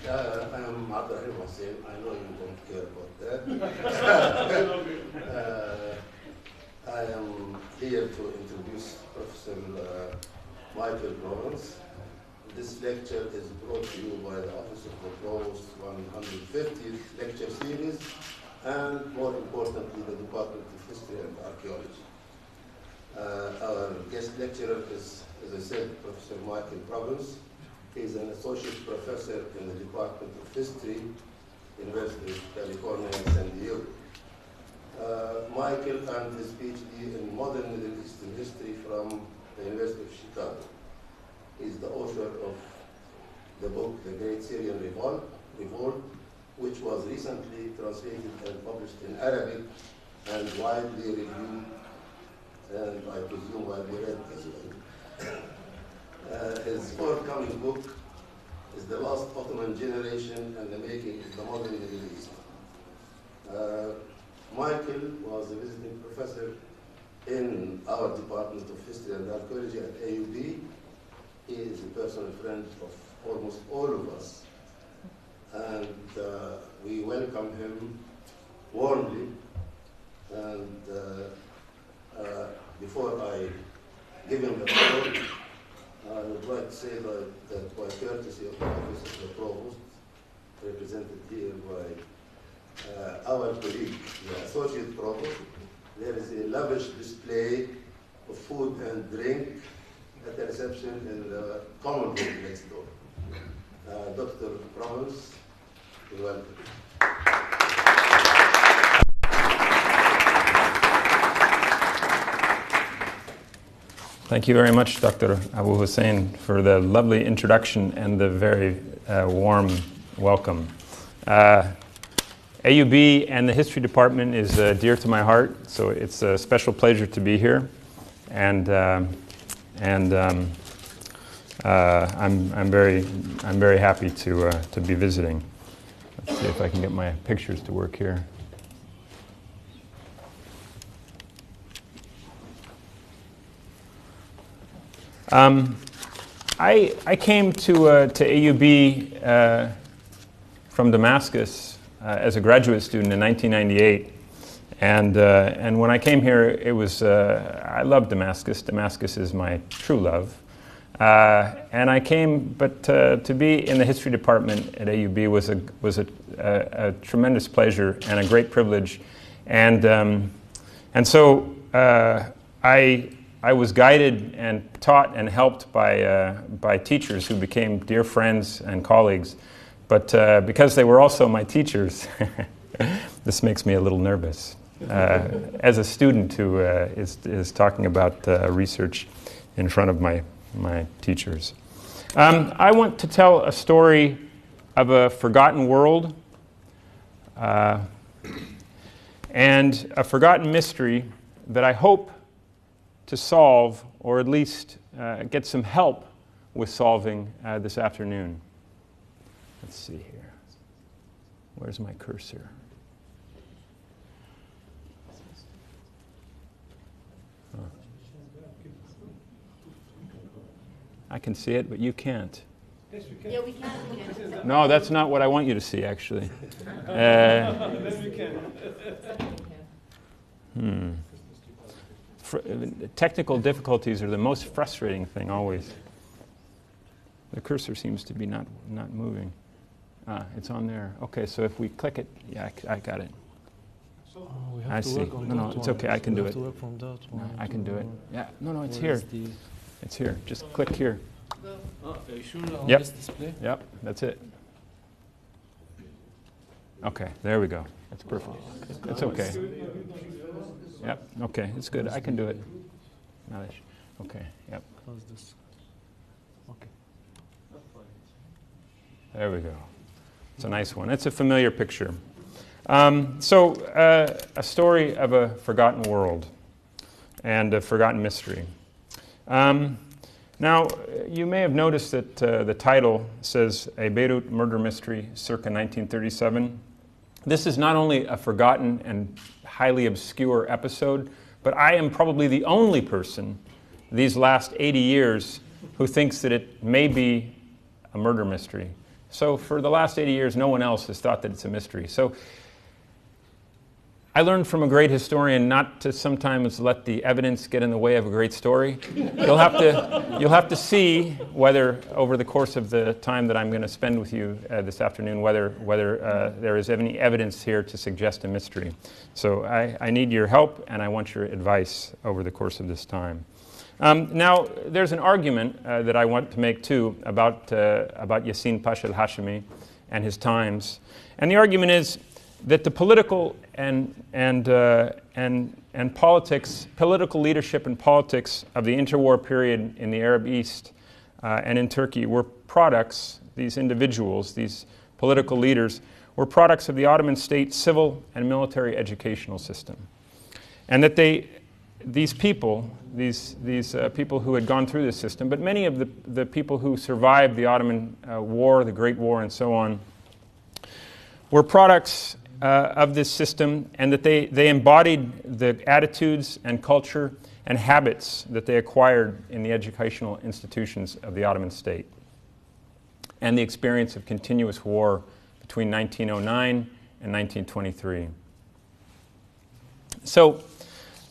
I am Abdurrahim Hussein. I know you don't care about that. I am here to introduce Professor Michael Provence. This lecture is brought to you by the Office of the Provost 150th Lecture Series, and more importantly, the Department of History and Archaeology. Our guest lecturer is, as I said, Professor Michael Provence. He is an associate professor in the Department of History, University of California in San Diego. Michael earned his PhD in modern Middle Eastern history from the University of Chicago. He is the author of the book, The Great Syrian Revolt, which was recently translated and published in Arabic and widely reviewed, and I presume widely read as well. His forthcoming book is The Last Ottoman Generation and the Making of the Modern Middle East. Michael was a visiting professor in our Department of History and Archaeology at AUB. He is a personal friend of almost all of us, and we welcome him warmly. And before I give him the floor, I would like to say that by courtesy of the Office of the Provost, represented here by our colleague, the Associate Provost, there is a lavish display of food and drink at the reception in the common room next door. Dr. Provence, you're welcome. Thank you very much, Dr. Abu Hussein, for the lovely introduction and the very warm welcome. AUB and the History Department is dear to my heart, so it's a special pleasure to be here, and I'm very happy to be visiting. Let's see if I can get my pictures to work here. I came to AUB from Damascus as a graduate student in 1998, and when I came here, it was I love Damascus. Damascus is my true love, and I came, but to be in the history department at AUB was a tremendous pleasure and a great privilege, and so I was guided and taught and helped by teachers who became dear friends and colleagues, but because they were also my teachers, this makes me a little nervous as a student who is talking about research in front of my teachers. I want to tell a story of a forgotten world and a forgotten mystery that I hope to solve, or at least get some help with solving this afternoon. Let's see here. Where's my cursor? Huh. I can see it, but you can't. Yes, we can. Yeah, we can. No, that's not what I want you to see, actually. Yes, we can. Technical difficulties are the most frustrating thing always. The cursor seems to be not moving. It's on there. Okay, so if we click it, yeah, I got it. So we have I to see. work on No, that it's one. okay. I can do We it. have to work from that one. No, I can do it. Yeah. No, it's Where here. is the- It's here. Just click here. Are you sure on Yep. this display? Yep. That's it. Okay. There we go. That's perfect. It's okay. Yep. Okay. It's good. I can do it. Malish. Okay. Yep. Close this. Okay. There we go. It's a nice one. It's a familiar picture. A story of a forgotten world and a forgotten mystery. Now, you may have noticed that the title says A Beirut Murder Mystery circa 1937. This is not only a forgotten and highly obscure episode, but I am probably the only person these last 80 years who thinks that it may be a murder mystery. So for the last 80 years, no one else has thought that it's a mystery. So I learned from a great historian not to sometimes let the evidence get in the way of a great story. You'll have to see whether, over the course of the time that I'm going to spend with you this afternoon, whether there is any evidence here to suggest a mystery. So I need your help, and I want your advice over the course of this time. Now, there's an argument that I want to make too about Yassin Pasha al-Hashimi and his times, and the argument is that the political and politics, political leadership and politics of the interwar period in the Arab East and in Turkey were products, these individuals, these political leaders, were products of the Ottoman state civil and military educational system. And that these people who had gone through this system, but many of the people who survived the Ottoman War, the Great War, and so on, were products of this system, and that they embodied the attitudes and culture and habits that they acquired in the educational institutions of the Ottoman state, and the experience of continuous war between 1909 and 1923. So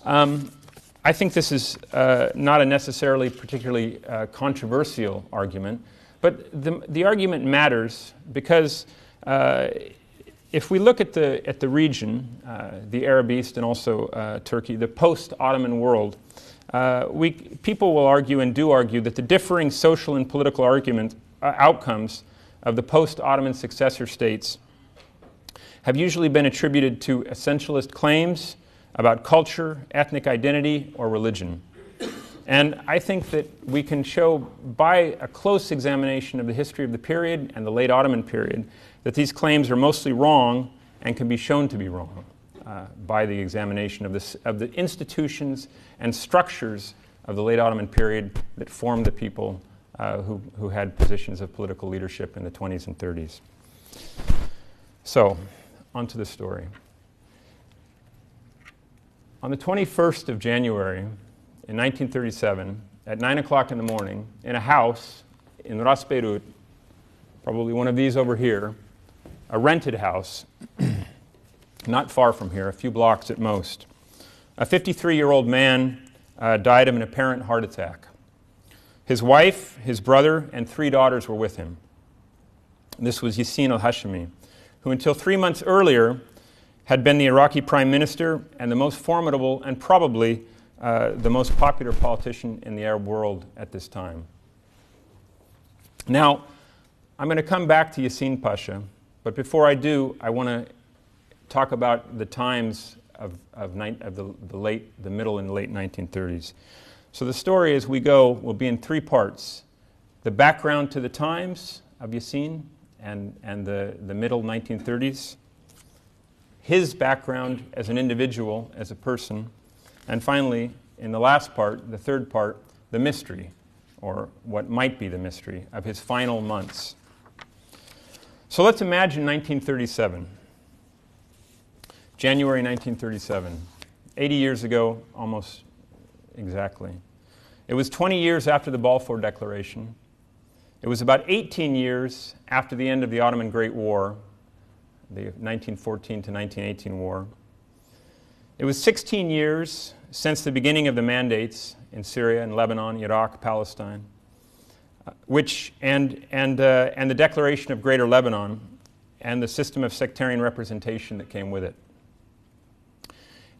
I think this is not a necessarily particularly controversial argument, but the argument matters because if we look at the region, the Arab East and also Turkey, the post-Ottoman world, people will argue and do argue that the differing social and political outcomes of the post-Ottoman successor states have usually been attributed to essentialist claims about culture, ethnic identity, or religion. And I think that we can show by a close examination of the history of the period and the late Ottoman period that these claims are mostly wrong and can be shown to be wrong by the examination of the institutions and structures of the late Ottoman period that formed the people who had positions of political leadership in the 20s and 30s. So, on to the story. On the 21st of January in 1937, at 9 o'clock in the morning, in a house in Ras Beirut, probably one of these over here, a rented house, not far from here, a few blocks at most, a 53-year-old man died of an apparent heart attack. His wife, his brother, and 3 daughters were with him. This was Yassin al-Hashimi, who until 3 months earlier had been the Iraqi prime minister and the most formidable and probably the most popular politician in the Arab world at this time. Now, I'm going to come back to Yassin Pasha, but before I do, I want to talk about the times of the middle and late 1930s. So the story as we go will be in 3 parts. The background to the times of Yassin and the middle 1930s, his background as an individual, as a person, and finally, in the last part, the 3rd part, the mystery, or what might be the mystery, of his final months. So let's imagine 1937, January 1937, 80 years ago, almost exactly. It was 20 years after the Balfour Declaration. It was about 18 years after the end of the Ottoman Great War, the 1914 to 1918 war. It was 16 years since the beginning of the mandates in Syria and Lebanon, Iraq, Palestine, and the declaration of Greater Lebanon and the system of sectarian representation that came with it.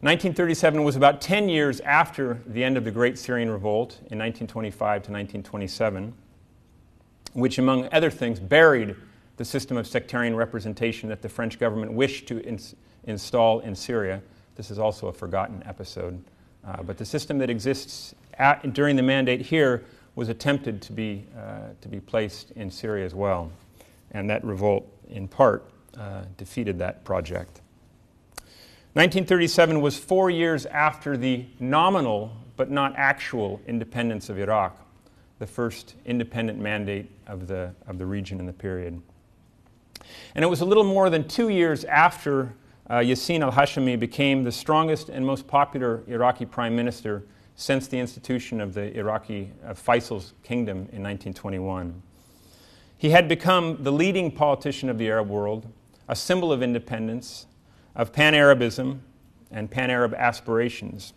1937 was about 10 years after the end of the Great Syrian Revolt in 1925 to 1927, which, among other things, buried the system of sectarian representation that the French government wished to install in Syria. This is also a forgotten episode. But the system that exists during the mandate here was attempted to be placed in Syria as well. And that revolt, in part, defeated that project. 1937 was 4 years after the nominal but not actual independence of Iraq, the first independent mandate of the region in the period. And it was a little more than 2 years after Yassin al-Hashimi became the strongest and most popular Iraqi prime minister since the institution of the Iraqi Faisal's kingdom in 1921. He had become the leading politician of the Arab world, a symbol of independence, of pan-Arabism and pan-Arab aspirations.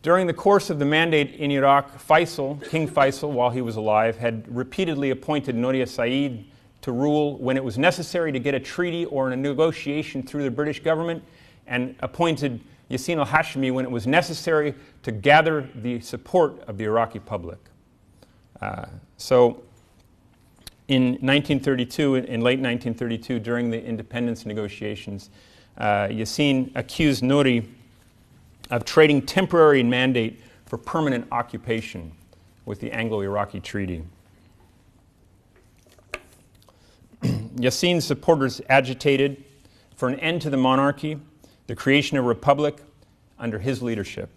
During the course of the mandate in Iraq, King Faisal, while he was alive, had repeatedly appointed Noria Said to rule when it was necessary to get a treaty or a negotiation through the British government, and appointed Yassin al-Hashmi when it was necessary to gather the support of the Iraqi public. So in 1932, in late 1932, during the independence negotiations, Yassin accused Nouri of trading temporary mandate for permanent occupation with the Anglo-Iraqi Treaty. Yassin's supporters agitated for an end to the monarchy, the creation of a republic under his leadership.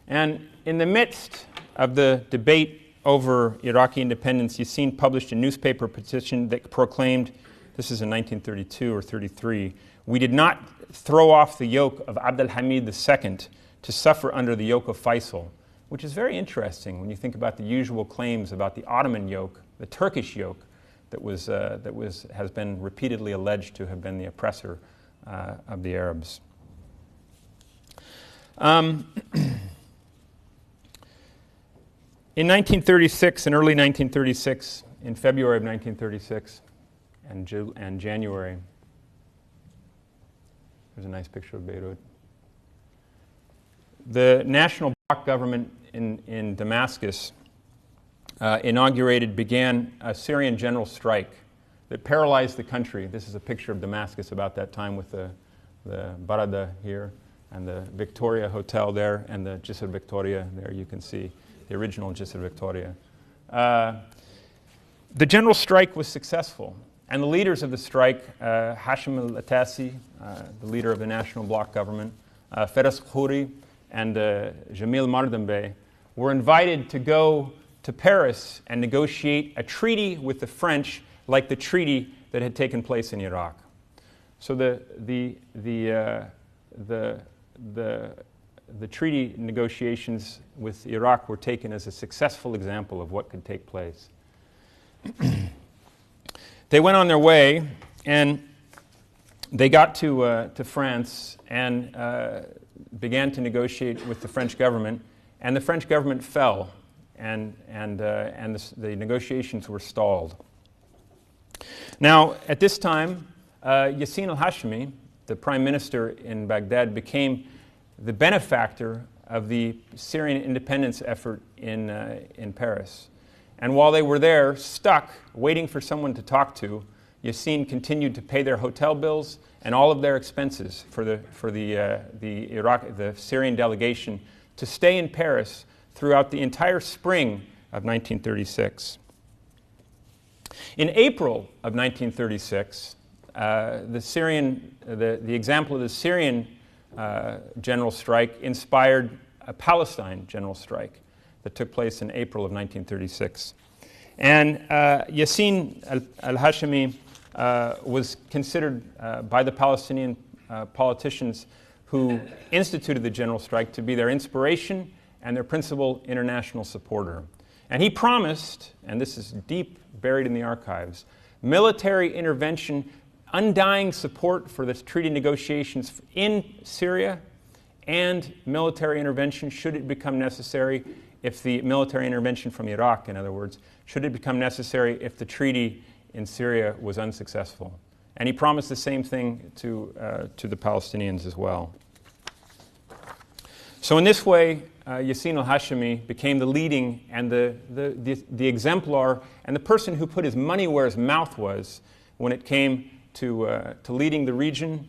And in the midst of the debate over Iraqi independence, Yassin published a newspaper petition that proclaimed, this is in 1932 or 33, "We did not throw off the yoke of Abd al-Hamid II to suffer under the yoke of Faisal," which is very interesting when you think about the usual claims about the Ottoman yoke, the Turkish yoke, that has been repeatedly alleged to have been the oppressor of the Arabs. In 1936, in early 1936, in February of 1936 and January, there's a nice picture of Beirut. The National Bloc government in Damascus began a Syrian general strike that paralyzed the country. This is a picture of Damascus about that time with the Barada here and the Victoria Hotel there and the Jisr Victoria there. You can see the original Jisr Victoria. The general strike was successful, and the leaders of the strike, Hashim al-Attasi, the leader of the National Bloc government, Feras Khouri, and Jamil Mardambey, were invited to go to Paris and negotiate a treaty with the French like the treaty that had taken place in Iraq. So the treaty negotiations with Iraq were taken as a successful example of what could take place. They went on their way, and they got to France and began to negotiate with the French government, and the French government fell, and the negotiations were stalled. Now, at this time, Yassin al-Hashmi, the prime minister in Baghdad, became the benefactor of the Syrian independence effort in Paris. And while they were there, stuck, waiting for someone to talk to, Yassin continued to pay their hotel bills and all of their expenses for the Syrian delegation to stay in Paris throughout the entire spring of 1936. In April of 1936, the example of the Syrian general strike inspired a Palestine general strike that took place in April of 1936. And Yassin al-Hashmi was considered by the Palestinian politicians who instituted the general strike to be their inspiration and their principal international supporter. And he promised, and this is deep buried in the archives, military intervention, undying support for the treaty negotiations in Syria, and military intervention should it become necessary, if the military intervention from Iraq, in other words, should it become necessary if the treaty in Syria was unsuccessful. And he promised the same thing to the Palestinians as well. So in this way, Yassin al-Hashmi became the leading and the exemplar and the person who put his money where his mouth was when it came to leading the region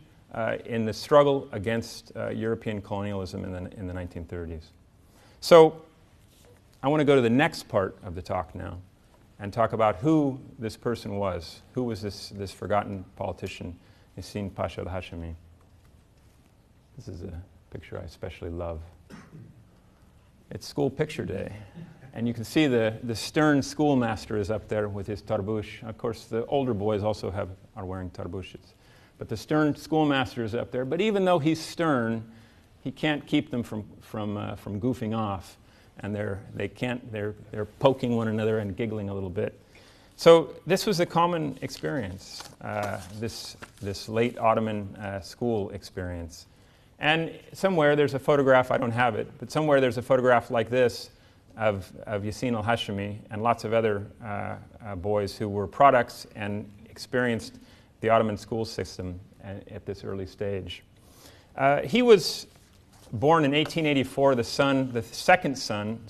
in the struggle against European colonialism in the 1930s. So I want to go to the next part of the talk now and talk about who this person was. Who was this forgotten politician, Yassin Pasha al-Hashmi? This is a picture I especially love. It's school picture day, and you can see the stern schoolmaster is up there with his tarbush. Of course, the older boys also are wearing tarbushes. But the stern schoolmaster is up there. But even though he's stern, he can't keep them from goofing off, and they're poking one another and giggling a little bit. So this was a common experience, this late Ottoman school experience. And somewhere there's a photograph, I don't have it, but somewhere there's a photograph like this of Yassin al-Hashimi and lots of other boys who were products and experienced the Ottoman school system at this early stage. He was born in 1884, the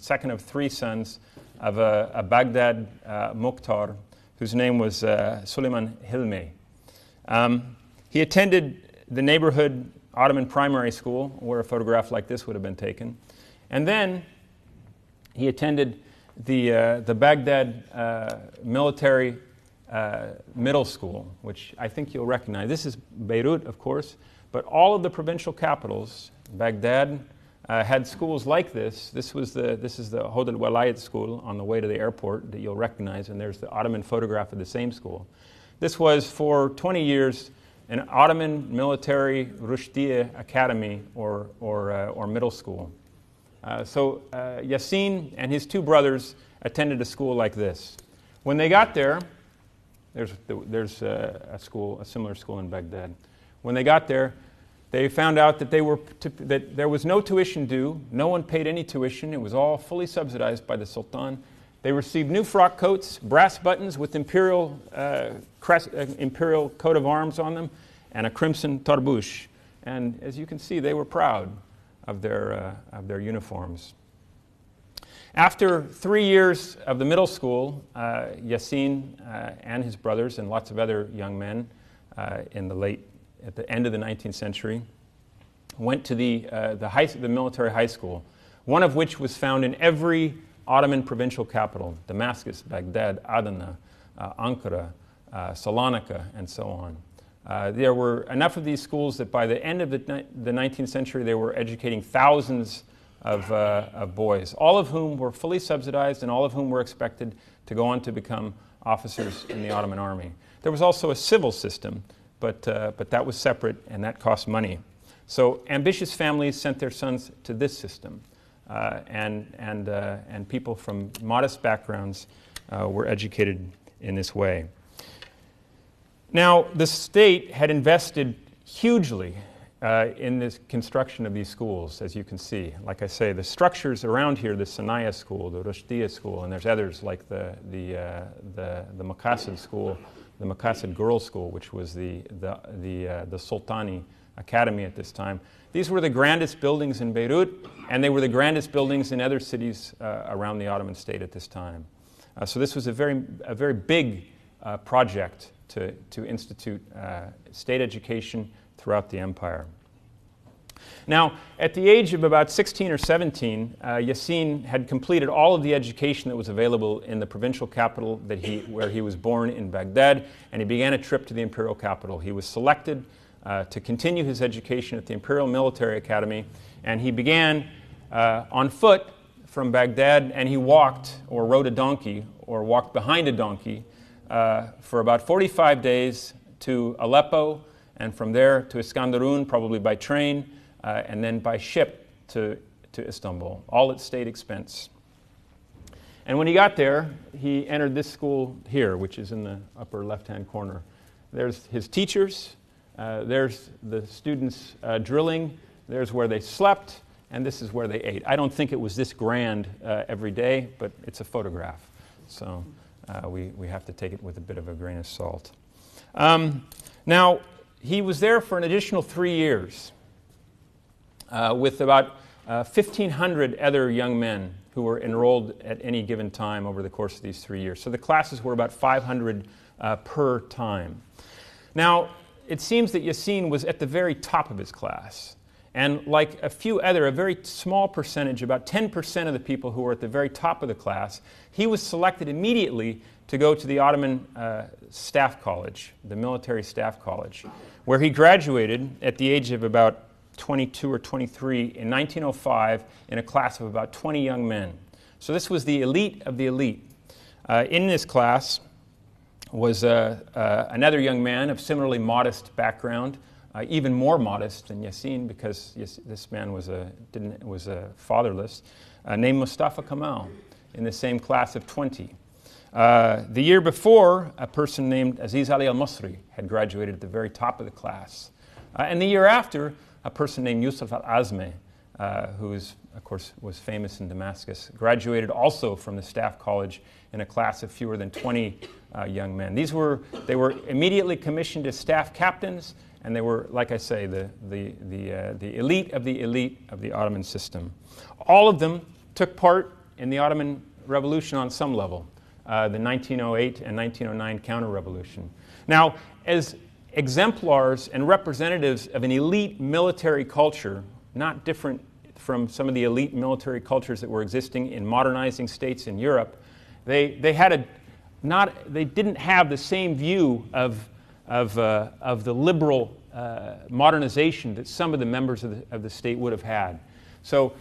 second of three sons of a Baghdad Mukhtar, whose name was Suleiman Hilmi. He attended the neighborhood Ottoman primary school, where a photograph like this would have been taken. And then he attended the Baghdad military middle school, which I think you'll recognize. This is Beirut, of course, but all of the provincial capitals, Baghdad, had schools like this. This is the Hod al-Walayat school on the way to the airport that you'll recognize, and there's the Ottoman photograph of the same school. This was for 20 years an Ottoman military Rushdiya academy or middle school. So Yassin and his two brothers attended a school like this. When they got there, there's a similar school in Baghdad. When they got there, they found out that that there was no tuition due. No one paid any tuition. It was all fully subsidized by the Sultan. They received new frock coats, brass buttons with imperial coat of arms on them, and a crimson tarbush. And as you can see, they were proud of their uniforms. After 3 years of the middle school, Yassin and his brothers and lots of other young men at the end of the 19th century went to the military high school, one of which was found in every Ottoman provincial capital: Damascus, Baghdad, Adana, Ankara, Salonika, and so on. There were enough of these schools that by the end of the 19th century, they were educating thousands of boys, all of whom were fully subsidized and all of whom were expected to go on to become officers in the Ottoman army. There was also a civil system, but that was separate and that cost money. So ambitious families sent their sons to this system, and people from modest backgrounds were educated in this way. Now, the state had invested hugely in the construction of these schools, as you can see. Like I say, the structures around here, the Sanaya school, the Rushdiya school, and there's others like the Maqasid school, the Maqasid Girls' School, which was the Sultani Academy at this time. These were the grandest buildings in Beirut, and they were the grandest buildings in other cities around the Ottoman state at this time. So this was a very big project to institute state education throughout the empire. Now, at the age of about 16 or 17, Yassin had completed all of the education that was available in the provincial capital where he was born in Baghdad, and he began a trip to the imperial capital. He was selected to continue his education at the Imperial Military Academy, and he began on foot from Baghdad, and he walked or rode a donkey or walked behind a donkey for about 45 days to Aleppo, and from there to Iskandarun, probably by train, and then by ship to Istanbul, all at state expense. And when he got there, he entered this school here, which is in the upper left-hand corner. There's his teachers, there's the students drilling, there's where they slept, and this is where they ate. I don't think it was this grand every day, but it's a photograph. So we have to take it with a bit of a grain of salt. Now, he was there for an additional 3 years with about 1,500 other young men who were enrolled at any given time over the course of these 3 years. So the classes were about 500 per time. Now, it seems that Yassin was at the very top of his class. And like a very small percentage, about 10% of the people who were at the very top of the class, he was selected immediately to go to the Ottoman Staff College, the Military Staff College, where he graduated at the age of about 22 or 23 in 1905 in a class of about 20 young men. So this was the elite of the elite. In this class was another young man of similarly modest background, even more modest than Yassin, because this man was fatherless, named Mustafa Kemal, in the same class of 20. The year before, a person named Aziz Ali al-Masri had graduated at the very top of the class. And the year after, a person named Yusuf al-Azmeh, who of course was famous in Damascus, graduated also from the Staff College in a class of fewer than 20 young men. They were immediately commissioned as staff captains, and they were, like I say, the elite of the Ottoman system. All of them took part in the Ottoman Revolution on some level, the 1908 and 1909 counter-revolution. Now, as exemplars and representatives of an elite military culture, not different from some of the elite military cultures that were existing in modernizing states in Europe, they didn't have the same view of the liberal modernization that some of the members of the state would have had. So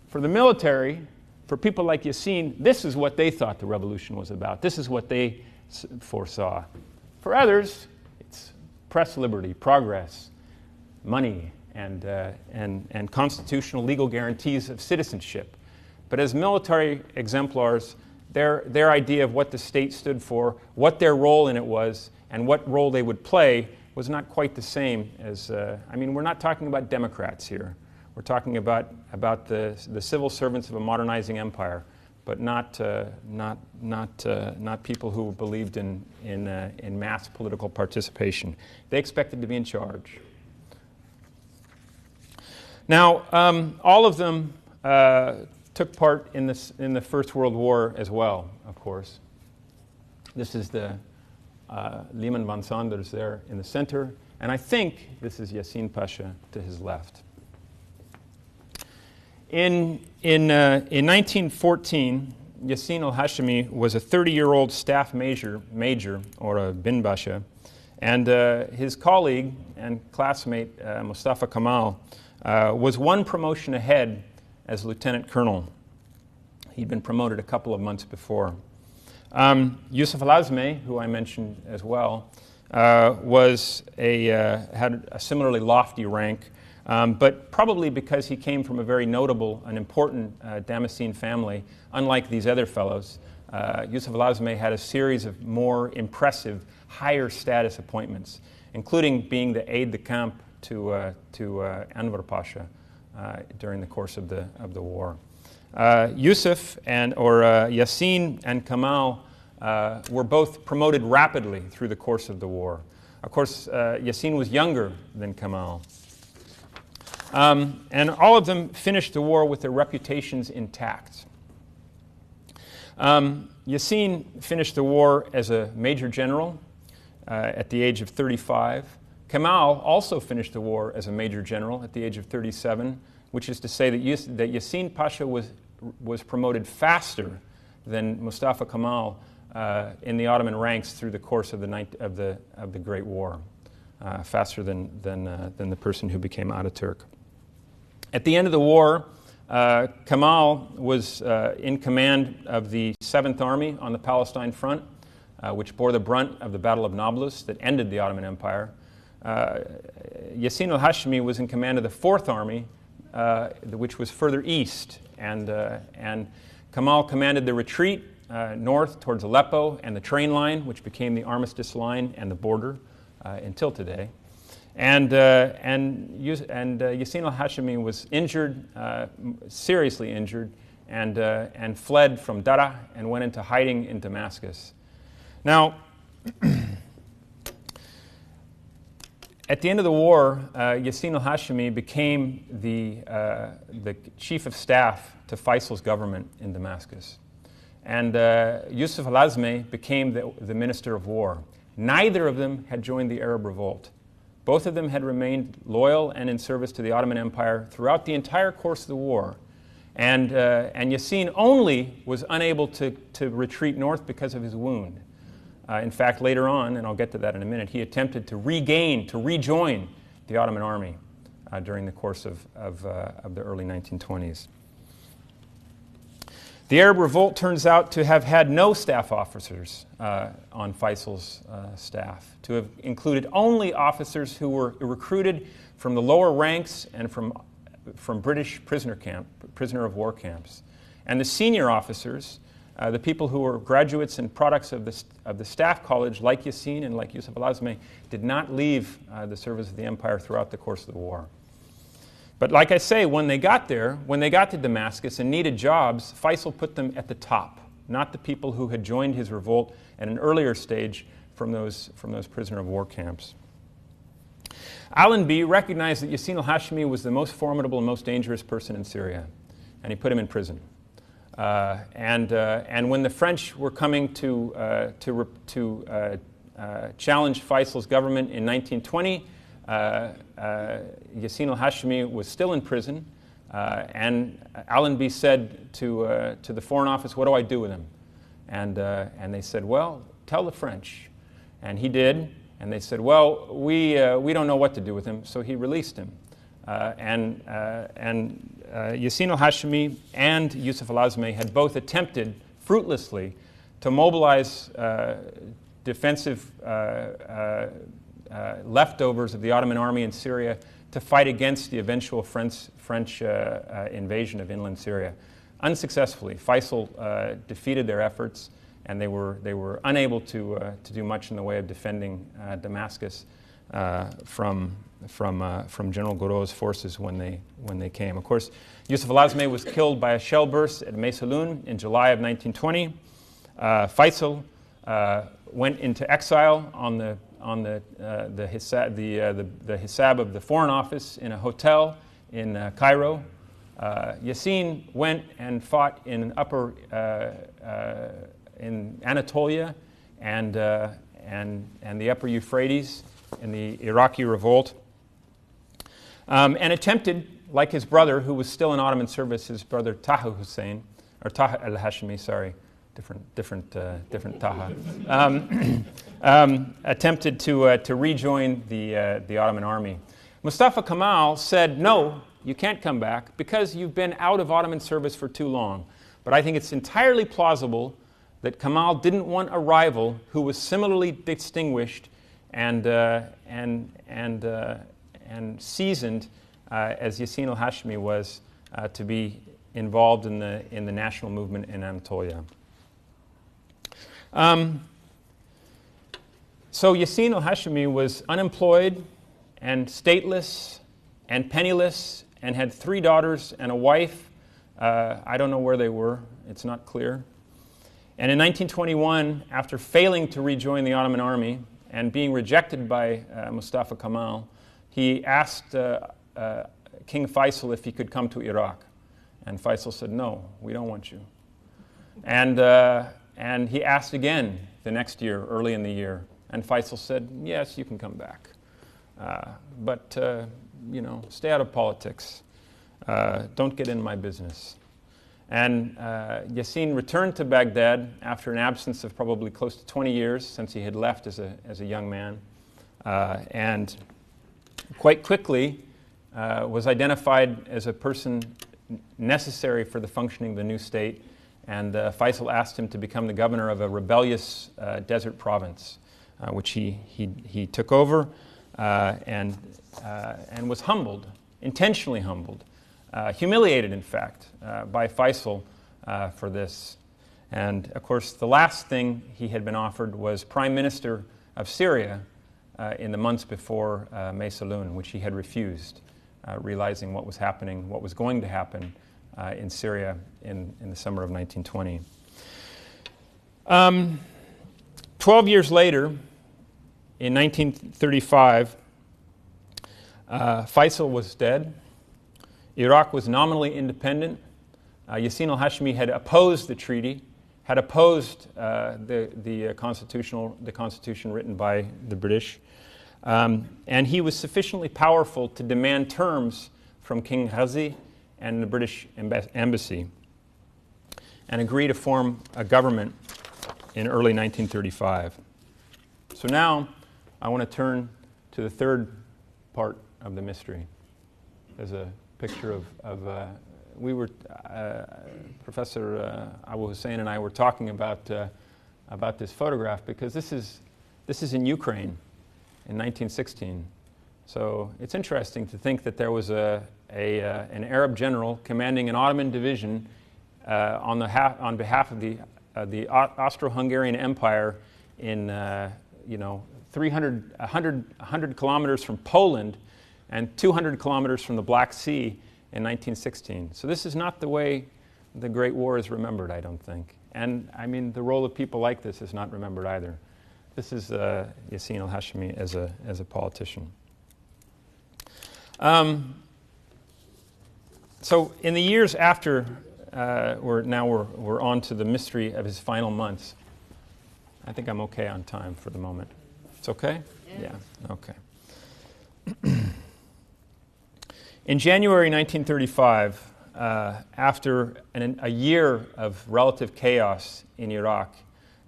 for the military, for people like Yassin, this is what they thought the revolution was about. This is what they foresaw. For others, it's press liberty, progress, money, and constitutional legal guarantees of citizenship. But as military exemplars, their idea of what the state stood for, what their role in it was, and what role they would play was not quite the same as, we're not talking about Democrats here. We're talking about the civil servants of a modernizing empire, but not people who believed in mass political participation. They expected to be in charge. Now, all of them took part in the First World War as well, of course. This is the Liman von Sanders there in the center, and I think this is Yassin Pasha to his left. In 1914, Yassin al-Hashimi was a 30-year-old staff major, or a bin basha, and his colleague and classmate, Mustafa Kemal, was one promotion ahead as lieutenant colonel. He'd been promoted a couple of months before. Yusuf al-Azmeh, who I mentioned as well, had a similarly lofty rank, but probably because he came from a very notable and important Damascene family, unlike these other fellows, Yusuf al-Azmeh had a series of more impressive, higher status appointments, including being the aide-de-camp to Anwar Pasha during the course of the war. Yassin and Kemal were both promoted rapidly through the course of the war. Of course, Yassin was younger than Kemal. And all of them finished the war with their reputations intact. Yassin finished the war as a major general at the age of 35. Kemal also finished the war as a major general at the age of 37, which is to say that Yassin Pasha was promoted faster than Mustafa Kemal in the Ottoman ranks through the course of the Great War, faster than the person who became Ataturk. At the end of the war, Kemal was in command of the 7th Army on the Palestine front, which bore the brunt of the Battle of Nablus that ended the Ottoman Empire. Yassin al-Hashimi was in command of the 4th Army, which was further east, and Kemal commanded the retreat north towards Aleppo and the train line, which became the Armistice Line and the border until today. And Yassin al-Hashimi was injured, seriously injured, and fled from Daraa and went into hiding in Damascus. Now, at the end of the war, Yassin al-Hashimi became the chief of staff to Faisal's government in Damascus. And Yusuf al-Azmeh became the minister of war. Neither of them had joined the Arab Revolt. Both of them had remained loyal and in service to the Ottoman Empire throughout the entire course of the war. And Yassin only was unable to retreat north because of his wound. In fact, later on, and I'll get to that in a minute, he attempted to rejoin the Ottoman army during the course of the early 1920s. The Arab Revolt turns out to have had no staff officers on Faisal's staff, to have included only officers who were recruited from the lower ranks and from British prisoner of war camps. And the senior officers, the people who were graduates and products of the staff college, like Yassin and like Yusuf al-Azmi, did not leave the service of the empire throughout the course of the war. But like I say, when they got there, when they got to Damascus and needed jobs, Faisal put them at the top, not the people who had joined his revolt at an earlier stage from those prisoner of war camps. Allenby recognized that Yassin al-Hashimi was the most formidable and most dangerous person in Syria, and he put him in prison. And when the French were coming to challenge Faisal's government in 1920, Yassin al-Hashimi was still in prison, and Allenby said to the Foreign Office, "What do I do with him?" And they said, "Well, tell the French." And he did, and they said, "Well, we don't know what to do with him," so he released him. And Yassin al-Hashimi and Yusuf al-Azmi had both attempted, fruitlessly, to mobilize defensive leftovers of the Ottoman army in Syria to fight against the eventual French invasion of inland Syria. Unsuccessfully, Faisal defeated their efforts, and they were unable to do much in the way of defending Damascus from General Gouraud's forces when they came. Of course, Yusuf al-Azmi was killed by a shell burst at Maysalun in July of 1920. Faisal went into exile on the hisab of the Foreign Office in a hotel in Cairo. Yassin went and fought in in Anatolia and the Upper Euphrates in the Iraqi revolt, and attempted, like his brother, who was still in Ottoman service, his brother Taha Hussein, or Taha al-Hashimi, sorry, different Taha, attempted to rejoin the Ottoman army. Mustafa Kemal said, "No, you can't come back because you've been out of Ottoman service for too long." But I think it's entirely plausible that Kemal didn't want a rival who was similarly distinguished and seasoned as Yassin al-Hashimi was to be involved in the national movement in Anatolia. So Yassin al-Hashimi was unemployed and stateless and penniless and had 3 daughters and a wife. I don't know where they were. It's not clear. And in 1921, after failing to rejoin the Ottoman army and being rejected by Mustafa Kemal, he asked King Faisal if he could come to Iraq. And Faisal said, "No, we don't want you." And he asked again the next year, early in the year. And Faisal said, "Yes, you can come back. But stay out of politics. Don't get in my business." And Yassin returned to Baghdad after an absence of probably close to 20 years since he had left as a young man. And quite quickly was identified as a person necessary for the functioning of the new state. And Faisal asked him to become the governor of a rebellious desert province, which he took over and was humbled, intentionally humbled, humiliated, in fact, by Faisal for this. And, of course, the last thing he had been offered was Prime Minister of Syria in the months before Maysalun, which he had refused, realizing what was happening, what was going to happen in Syria in the summer of 1920. 12 years later, in 1935, Faisal was dead. Iraq was nominally independent. Yassin al-Hashimi had opposed the treaty, had opposed the constitution written by the British, and he was sufficiently powerful to demand terms from King Ghazi and the British embassy, and agree to form a government in early 1935. So now I want to turn to the third part of the mystery. There's a picture of Professor Abu Hussein and I were talking about this photograph because this is in Ukraine in 1916. So it's interesting to think that there was an Arab general commanding an Ottoman division on behalf of the Austro-Hungarian Empire in 100 kilometers from Poland and 200 kilometers from the Black Sea in 1916. So this is not the way the Great War is remembered, I don't think. And I mean, the role of people like this is not remembered either. This is Yassin al-Hashimi as a politician. So in the years after, we're on to the mystery of his final months. I think I'm okay on time for the moment. It's okay? Yeah. Okay. In January 1935, after a year of relative chaos in Iraq,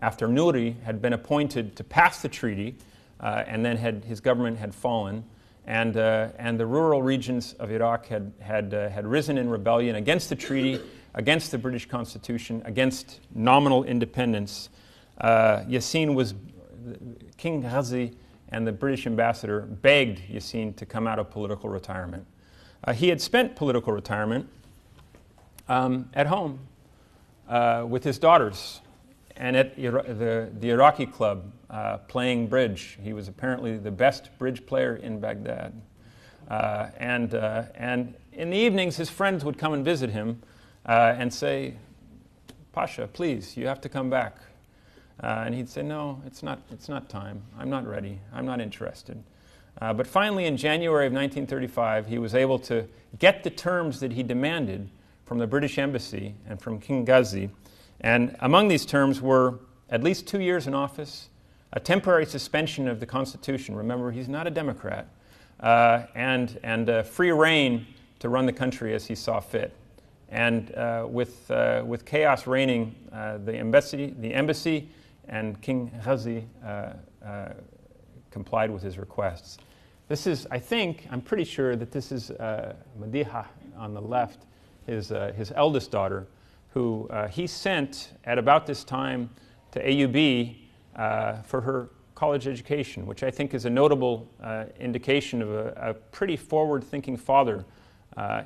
after Nouri had been appointed to pass the treaty, and then his government had fallen, and the rural regions of Iraq had risen in rebellion against the treaty, against the British Constitution, against nominal independence. King Ghazi and the British ambassador begged Yassin to come out of political retirement. He had spent political retirement at home with his daughters and at the Iraqi club playing bridge. He was apparently the best bridge player in Baghdad. And in the evenings, his friends would come and visit him and say, "Pasha, please, you have to come back." And he'd say, "No, it's not time. I'm not ready. I'm not interested." But finally, in January of 1935, he was able to get the terms that he demanded from the British Embassy and from King Ghazi. And among these terms were at least 2 years in office, a temporary suspension of the Constitution. Remember, he's not a Democrat. And free reign to run the country as he saw fit. And with chaos reigning, the embassy and King Ghazi complied with his requests. This is, I'm pretty sure that this is Madiha on the left, his eldest daughter, who he sent at about this time to AUB for her college education, which I think is a notable indication of a pretty forward-thinking father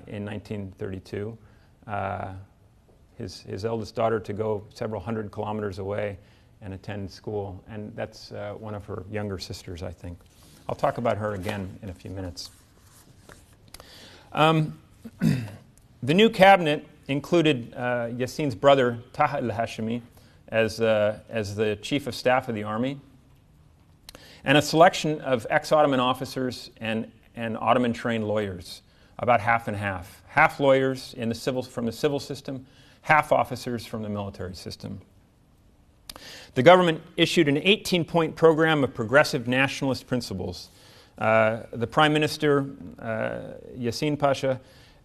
in 1932. His eldest daughter to go several hundred kilometers away and attend school, and that's one of her younger sisters, I think. I'll talk about her again in a few minutes. The new cabinet included Yassin's brother, Taha al-Hashimi, as the chief of staff of the army, and a selection of ex-Ottoman officers and Ottoman-trained lawyers, about half and half. Half lawyers from the civil system, half officers from the military system. The government issued an 18-point program of progressive nationalist principles. The Prime Minister, Yassin Pasha,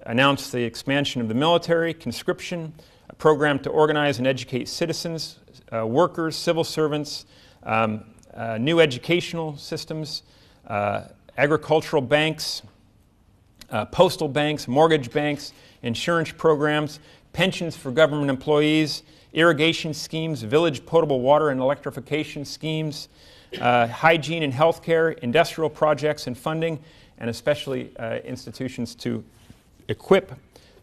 announced the expansion of the military, conscription, a program to organize and educate citizens, workers, civil servants, new educational systems, agricultural banks, postal banks, mortgage banks, insurance programs, pensions for government employees, irrigation schemes, village potable water and electrification schemes, hygiene and healthcare, industrial projects and funding, and especially institutions to equip,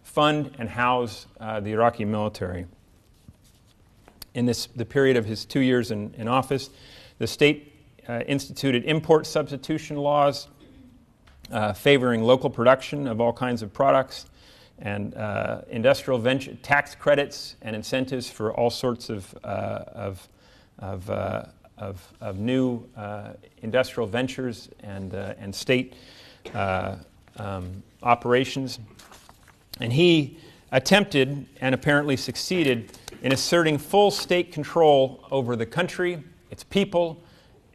fund, and house the Iraqi military. In the period of his 2 years in office, the state instituted import substitution laws favoring local production of all kinds of products, and industrial venture tax credits and incentives for all sorts of new industrial ventures and state operations. And he attempted and apparently succeeded in asserting full state control over the country, its people,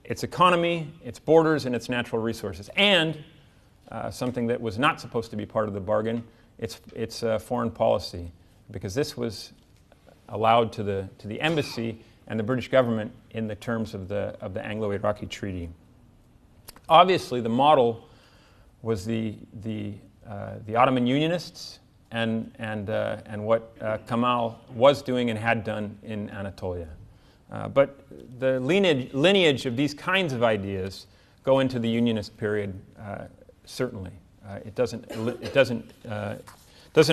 its economy, its borders, and its natural resources. And something that was not supposed to be part of the bargain, its foreign policy, because this was allowed to the embassy and the British government in the terms of the Anglo-Iraqi Treaty. Obviously, the model was the Ottoman Unionists and what Kemal was doing and had done in Anatolia. But the lineage of these kinds of ideas go into the Unionist period, certainly. It doesn't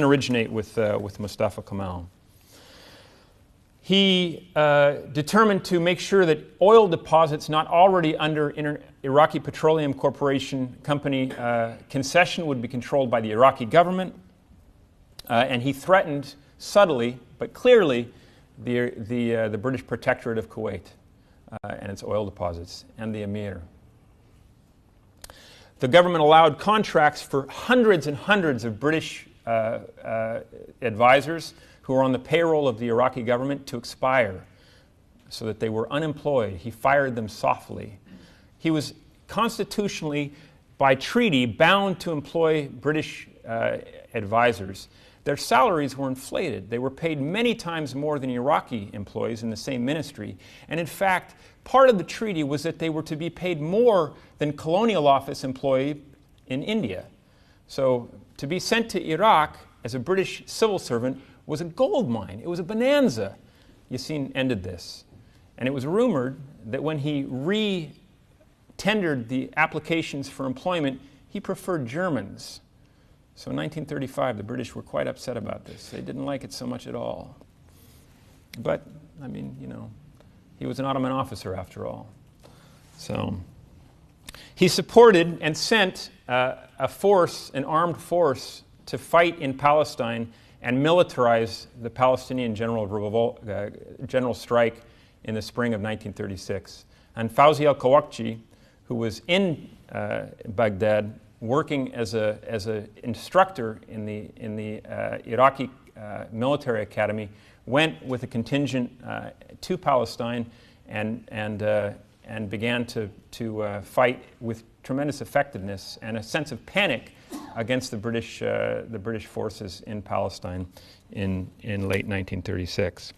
originate with Mustafa Kemal. He determined to make sure that oil deposits not already under Iraqi Petroleum Corporation Company concession would be controlled by the Iraqi government, and he threatened subtly but clearly the British Protectorate of Kuwait and its oil deposits and the Emir. The government allowed contracts for hundreds and hundreds of British advisors who were on the payroll of the Iraqi government to expire so that they were unemployed. He fired them softly. He was constitutionally, by treaty, bound to employ British advisors. Their salaries were inflated. They were paid many times more than Iraqi employees in the same ministry. And in fact, part of the treaty was that they were to be paid more than colonial office employee in India. So to be sent to Iraq as a British civil servant was a gold mine. It was a bonanza. Yassin ended this. And it was rumored that when he re-tendered the applications for employment, he preferred Germans. So in 1935, the British were quite upset about this. They didn't like it so much at all. But, I mean, he was an Ottoman officer after all. So he supported and sent an armed force, to fight in Palestine and militarize the Palestinian general strike in the spring of 1936. And Fawzi al-Kawakji, who was in Baghdad, working as an instructor in the Iraqi military academy, went with a contingent to Palestine and began to fight with tremendous effectiveness and a sense of panic against the British forces in Palestine in late 1936.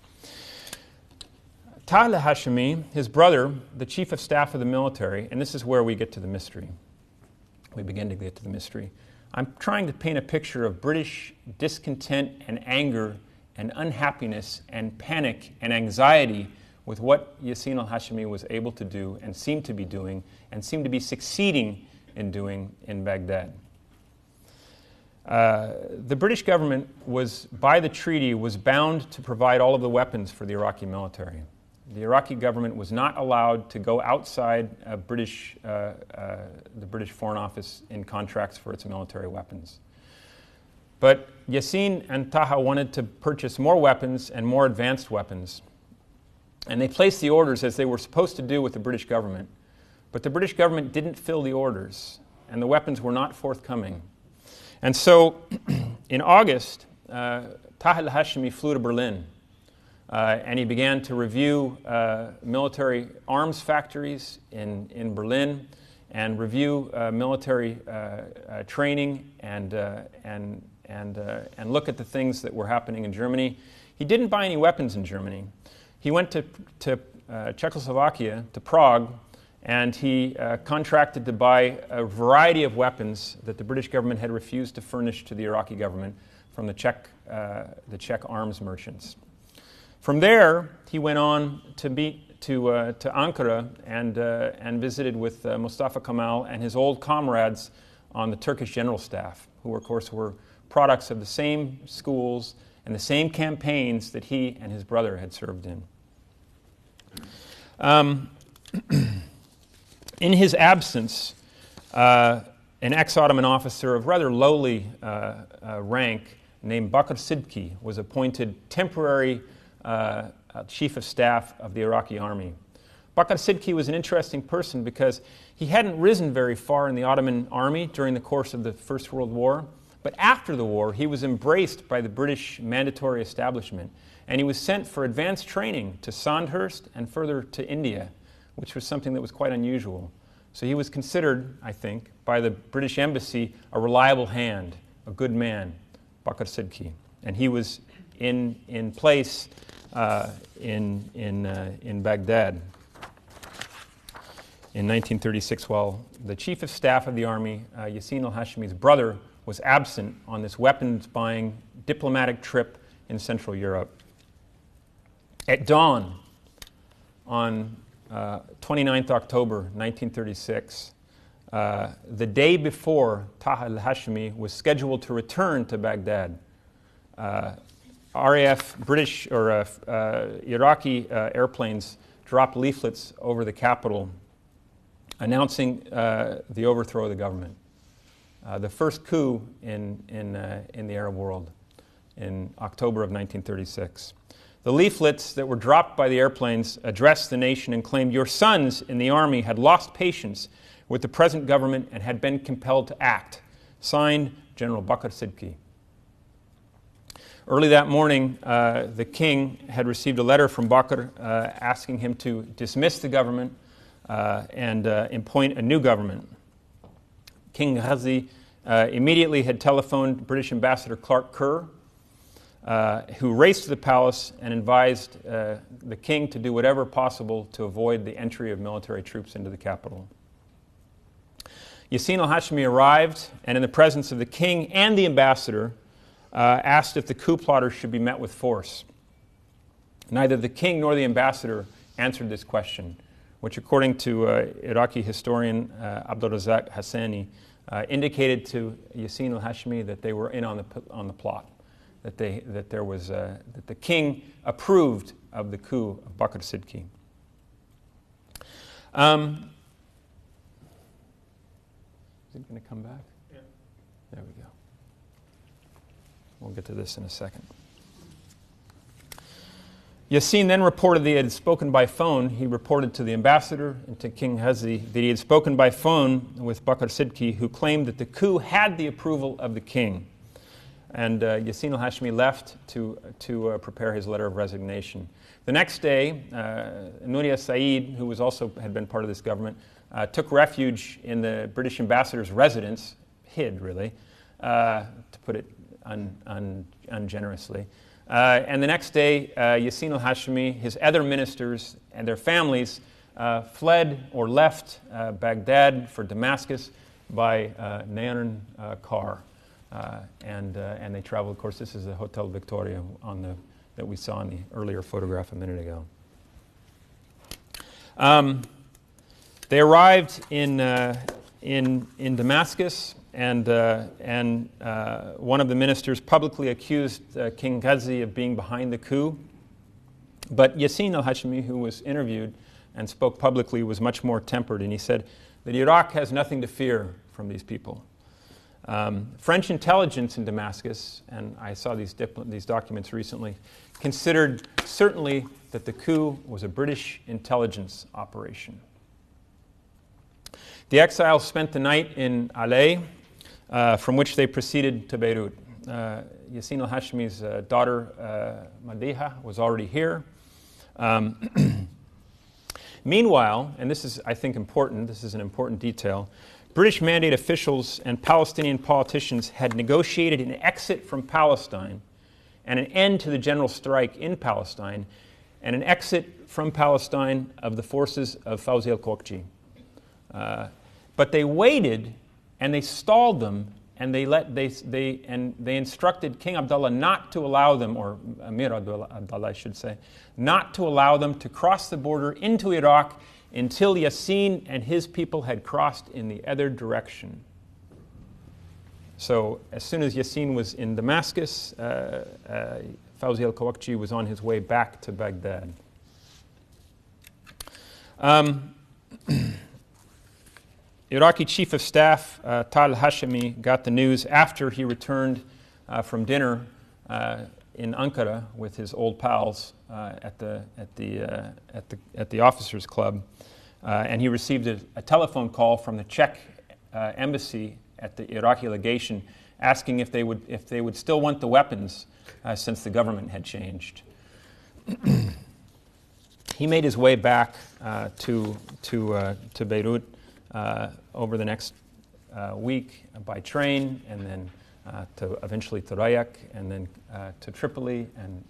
Tahir al-Hashimi, his brother, the chief of staff of the military, and this is where we get to the mystery. We begin to get to the mystery. I'm trying to paint a picture of British discontent and anger and unhappiness and panic and anxiety with what Yassin al-Hashimi was able to do and seemed to be doing and seemed to be succeeding in doing in Baghdad. The British government by the treaty, was bound to provide all of the weapons for the Iraqi military. The Iraqi government was not allowed to go outside the British Foreign Office in contracts for its military weapons. But Yassin and Taha wanted to purchase more weapons and more advanced weapons. And they placed the orders as they were supposed to do with the British government. But the British government didn't fill the orders, and the weapons were not forthcoming. And so, in August, Tahir al-Hashimi flew to Berlin, and he began to review military arms factories in Berlin, and review military training, and look at the things that were happening in Germany. He didn't buy any weapons in Germany. He went to Czechoslovakia, to Prague, and he contracted to buy a variety of weapons that the British government had refused to furnish to the Iraqi government from the Czech arms merchants. From there, he went on to Ankara and visited with Mustafa Kemal and his old comrades on the Turkish general staff, who, of course, were products of the same schools and the same campaigns that he and his brother had served in. In his absence, an ex-Ottoman officer of rather lowly rank named Bakr Sidki was appointed temporary chief of staff of the Iraqi army. Bakr Sidki was an interesting person because he hadn't risen very far in the Ottoman army during the course of the First World War, but after the war he was embraced by the British mandatory establishment, and he was sent for advanced training to Sandhurst and further to India, which was something that was quite unusual. So he was considered, I think, by the British embassy a reliable hand, a good man, Bakr Sidki. And he was in place in Baghdad in 1936, while the chief of staff of the army, Yassin al-Hashimi's brother, was absent on this weapons-buying diplomatic trip in Central Europe. At dawn on 29th October 1936, the day before Taha al-Hashimi was scheduled to return to Baghdad, RAF, British or Iraqi airplanes dropped leaflets over the capital announcing the overthrow of the government. The first coup in the Arab world in October of 1936. The leaflets that were dropped by the airplanes addressed the nation and claimed your sons in the army had lost patience with the present government and had been compelled to act. Signed, General Bakr Sidki. Early that morning, the king had received a letter from Bakr asking him to dismiss the government and appoint a new government. King Ghazi immediately had telephoned British Ambassador Clark Kerr, who raced to the palace and advised the king to do whatever possible to avoid the entry of military troops into the capital. Yassin al-Hashimi arrived and in the presence of the king and the ambassador asked if the coup plotters should be met with force. Neither the king nor the ambassador answered this question, which according to Iraqi historian Abdul Razak Hassani indicated to Yassin al-Hashimi that they were in on the plot, that the king approved of the coup of Bakr Sidki. Is it going to come back? Yeah. There we go. We'll get to this in a second. Yassin then reported that he had spoken by phone. He reported to the ambassador and to King Ghazi that he had spoken by phone with Bakr Sidki, who claimed that the coup had the approval of the king. And Yassin al-Hashimi left to prepare his letter of resignation. The next day, Nouria Said, who had been part of this government, took refuge in the British ambassador's residence, hid really, to put it ungenerously. And the next day, Yassin al-Hashimi, his other ministers, and their families fled or left Baghdad for Damascus by Nairn car. And they traveled, of course, this is the Hotel Victoria that we saw in the earlier photograph a minute ago. They arrived in Damascus, and one of the ministers publicly accused King Ghazi of being behind the coup. But Yassin al-Hashimi, who was interviewed and spoke publicly, was much more tempered, and he said that Iraq has nothing to fear from these people. French intelligence in Damascus, and I saw these documents recently, considered certainly that the coup was a British intelligence operation. The exiles spent the night in Alais, from which they proceeded to Beirut. Yassin al-Hashimi's daughter, Madiha, was already here. Meanwhile, and this is, I think, important, this is an important detail, British mandate officials and Palestinian politicians had negotiated an exit from Palestine and an end to the general strike in Palestine and an exit from Palestine of the forces of Fawzi al-Qawqji. But they waited and they stalled them and they instructed King Abdullah not to allow them, or Amir Abdullah I should say, not to allow them to cross the border into Iraq until Yassin and his people had crossed in the other direction. So as soon as Yassin was in Damascus, Fawzi al-Qawqji was on his way back to Baghdad. Iraqi Chief of Staff Tal Hashimi got the news after he returned from dinner in Ankara with his old pals at the officers' club, and he received a telephone call from the Czech embassy at the Iraqi legation, asking if they would still want the weapons since the government had changed. He made his way back to Beirut over the next week by train, and then eventually to Rayak, and then to Tripoli,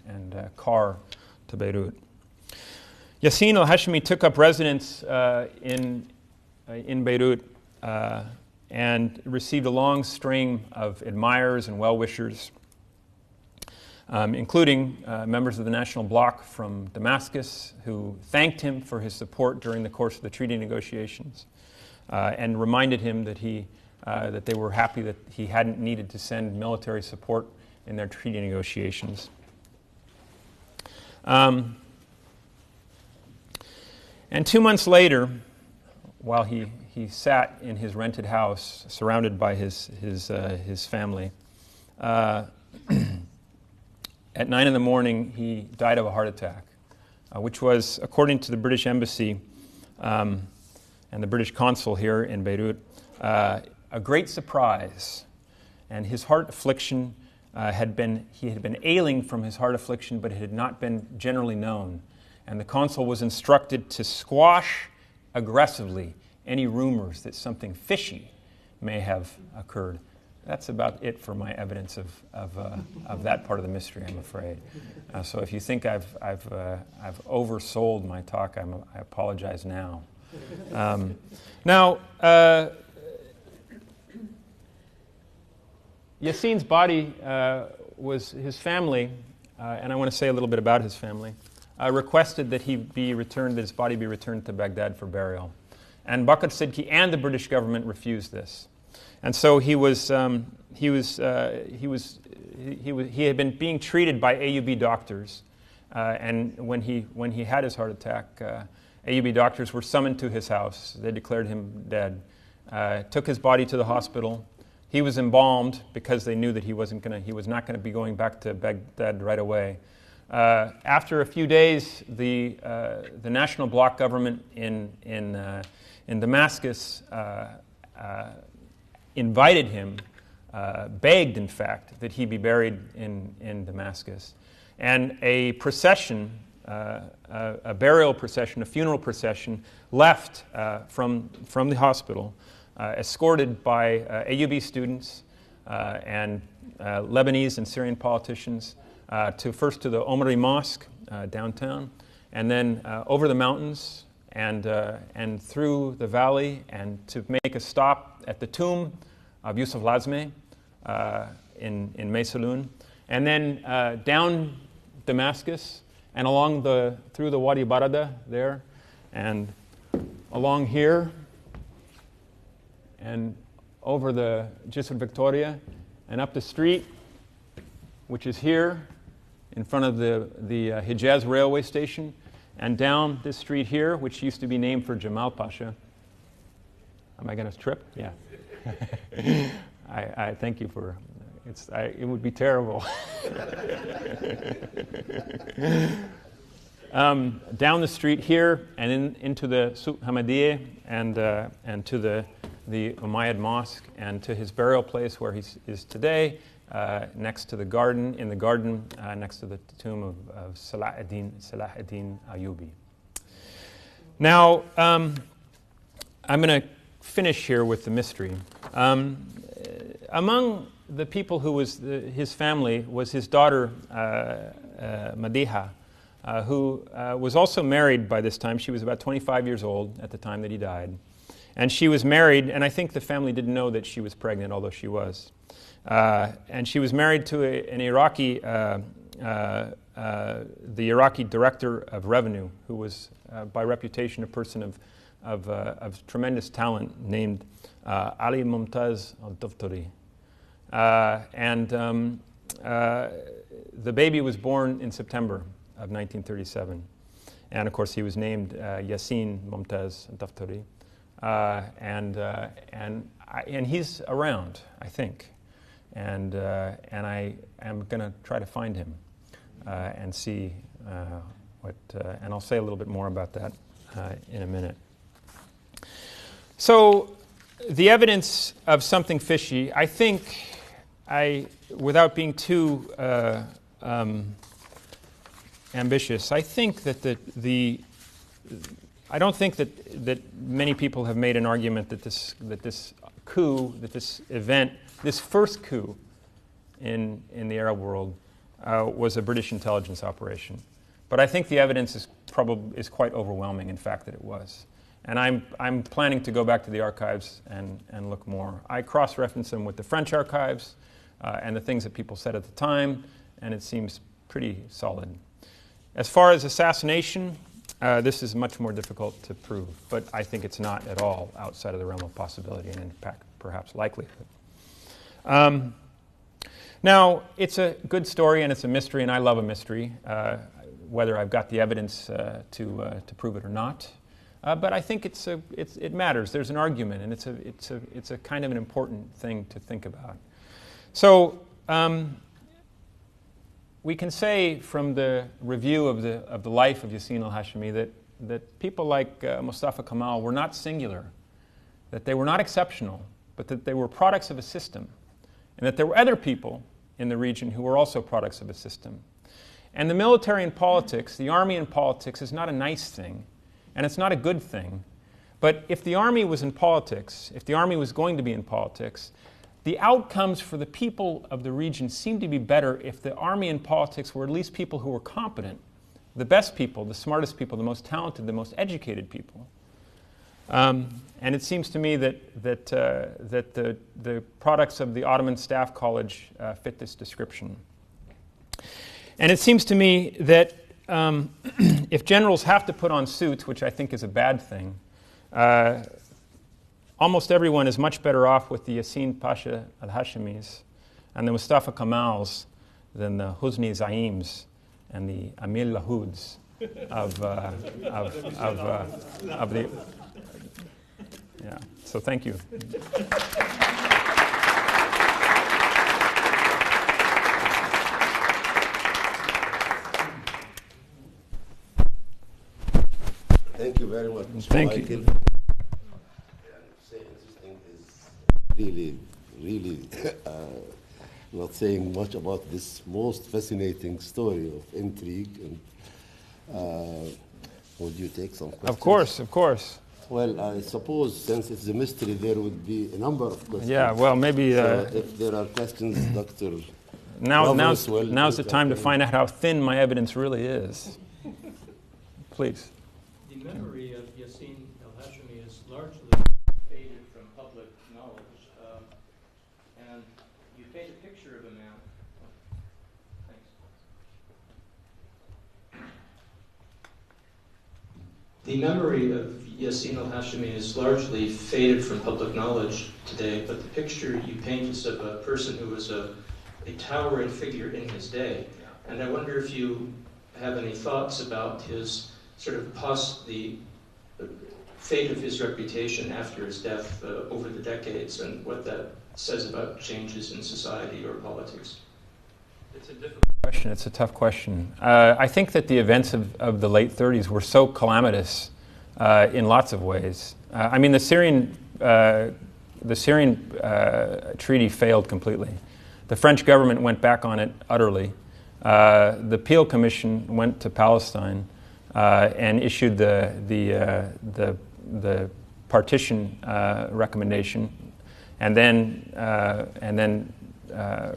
and car to Beirut. Yassin al-Hashimi took up residence in Beirut and received a long string of admirers and well-wishers, including members of the National Bloc from Damascus who thanked him for his support during the course of the treaty negotiations and reminded him that that they were happy that he hadn't needed to send military support in their treaty negotiations. And 2 months later, while he sat in his rented house, surrounded by his family, at 9 in the morning, he died of a heart attack, which was, according to the British Embassy and the British consul here in Beirut, a great surprise. And his heart affliction he had been ailing from his heart affliction, but it had not been generally known. And the consul was instructed to squash aggressively any rumors that something fishy may have occurred. That's about it for my evidence of that part of the mystery, I'm afraid. So if you think I've oversold my talk, I apologize now. Now, Yassin's body was his family, and I want to say a little bit about his family, requested that his body be returned to Baghdad for burial. And Bakr Sidki and the British government refused this. And so he had been being treated by AUB doctors, and when he had his heart attack, AUB doctors were summoned to his house. They declared him dead, took his body to the hospital. He was embalmed because they knew that he was not going to be going back to Baghdad right away. After a few days, the National Bloc government in Damascus invited him, begged, in fact, that he be buried in Damascus. And a procession, a burial procession, a funeral procession, left from the hospital, escorted by AUB students and Lebanese and Syrian politicians, first to the Omri Mosque downtown, and then over the mountains and through the valley, and to make a stop at the tomb of Yusuf Lazmeh in Maysalun, and then down Damascus and through the Wadi Barada there, and along here, and over the Jisr Victoria, and up the street, which is here, in front of the Hijaz railway station, and down this street here, which used to be named for Jamal Pasha. Am I going to trip? Yeah. I thank you for. It would be terrible. Down the street here, and into the Souk Hamadiyeh, and to the Umayyad Mosque, and to his burial place where he is today, next to the garden, next to the tomb of Salahuddin Ayyubi. Now, I'm going to finish here with the mystery. Among the people who was his family was his daughter, Madiha, who was also married by this time. She was about 25 years old at the time that he died. And she was married, and I think the family didn't know that she was pregnant, although she was. And she was married to an Iraqi, the Iraqi director of revenue, who was, by reputation, a person of tremendous talent, named Ali Mumtaz al-Daftari. The baby was born in September of 1937. And of course, he was named Yassin Mumtaz al-Daftari. And he's around, I think. And I am going to try to find him and see and I'll say a little bit more about that in a minute. So, the evidence of something fishy, I think, without being too ambitious, I think that I don't think that many people have made an argument that this coup, that this event, this first coup in the Arab world was a British intelligence operation. But I think the evidence is quite overwhelming, in fact, that it was. And I'm planning to go back to the archives and look more. I cross-reference them with the French archives and the things that people said at the time, and it seems pretty solid. As far as assassination, this is much more difficult to prove, but I think it's not at all outside of the realm of possibility and in fact, perhaps likelihood. Now, it's a good story and it's a mystery, and I love a mystery, whether I've got the evidence to prove it or not. But I think it matters. There's an argument, and it's a kind of an important thing to think about. So we can say from the review of the life of Yassin al-Hashimi that people like Mustafa Kemal were not singular, that they were not exceptional, but that they were products of a system, and that there were other people in the region who were also products of a system. And the military and politics, the army and politics, is not a nice thing, and it's not a good thing. But if the army was in politics, if the army was going to be in politics, the outcomes for the people of the region seemed to be better if the army and politics were at least people who were competent, the best people, the smartest people, the most talented, the most educated people. And it seems to me that the products of the Ottoman Staff College fit this description. And it seems to me that if generals have to put on suits, which I think is a bad thing, almost everyone is much better off with the Yassin Pasha al-Hashimis and the Mustafa Kamals than the Husni Zaims and the Amil Lahuds of the... Yeah, so thank you. Thank you very much, Mr. Thank Michael. you. Saying interesting is really not saying much about this most fascinating story of intrigue. And would you take some questions? Of course. Well, I suppose since it's a mystery, there would be a number of questions. Yeah, well, maybe... So if there are questions, Dr. Now's the time to find out how thin my evidence really is. Please. The memory of Yassin al-Hashimi is largely faded from public knowledge, and you paint a picture of a man. Thanks. The memory of Yassin al-Hashimi is largely faded from public knowledge today, but the picture you paint is of a person who was a towering figure in his day. And I wonder if you have any thoughts about his sort of the fate of his reputation after his death over the decades, and what that says about changes in society or politics. It's a difficult question. It's a tough question. I think that the events of the late 30s were so calamitous in lots of ways. I mean, the Syrian treaty failed completely. The French government went back on it utterly. The Peel Commission went to Palestine and issued the partition recommendation, and then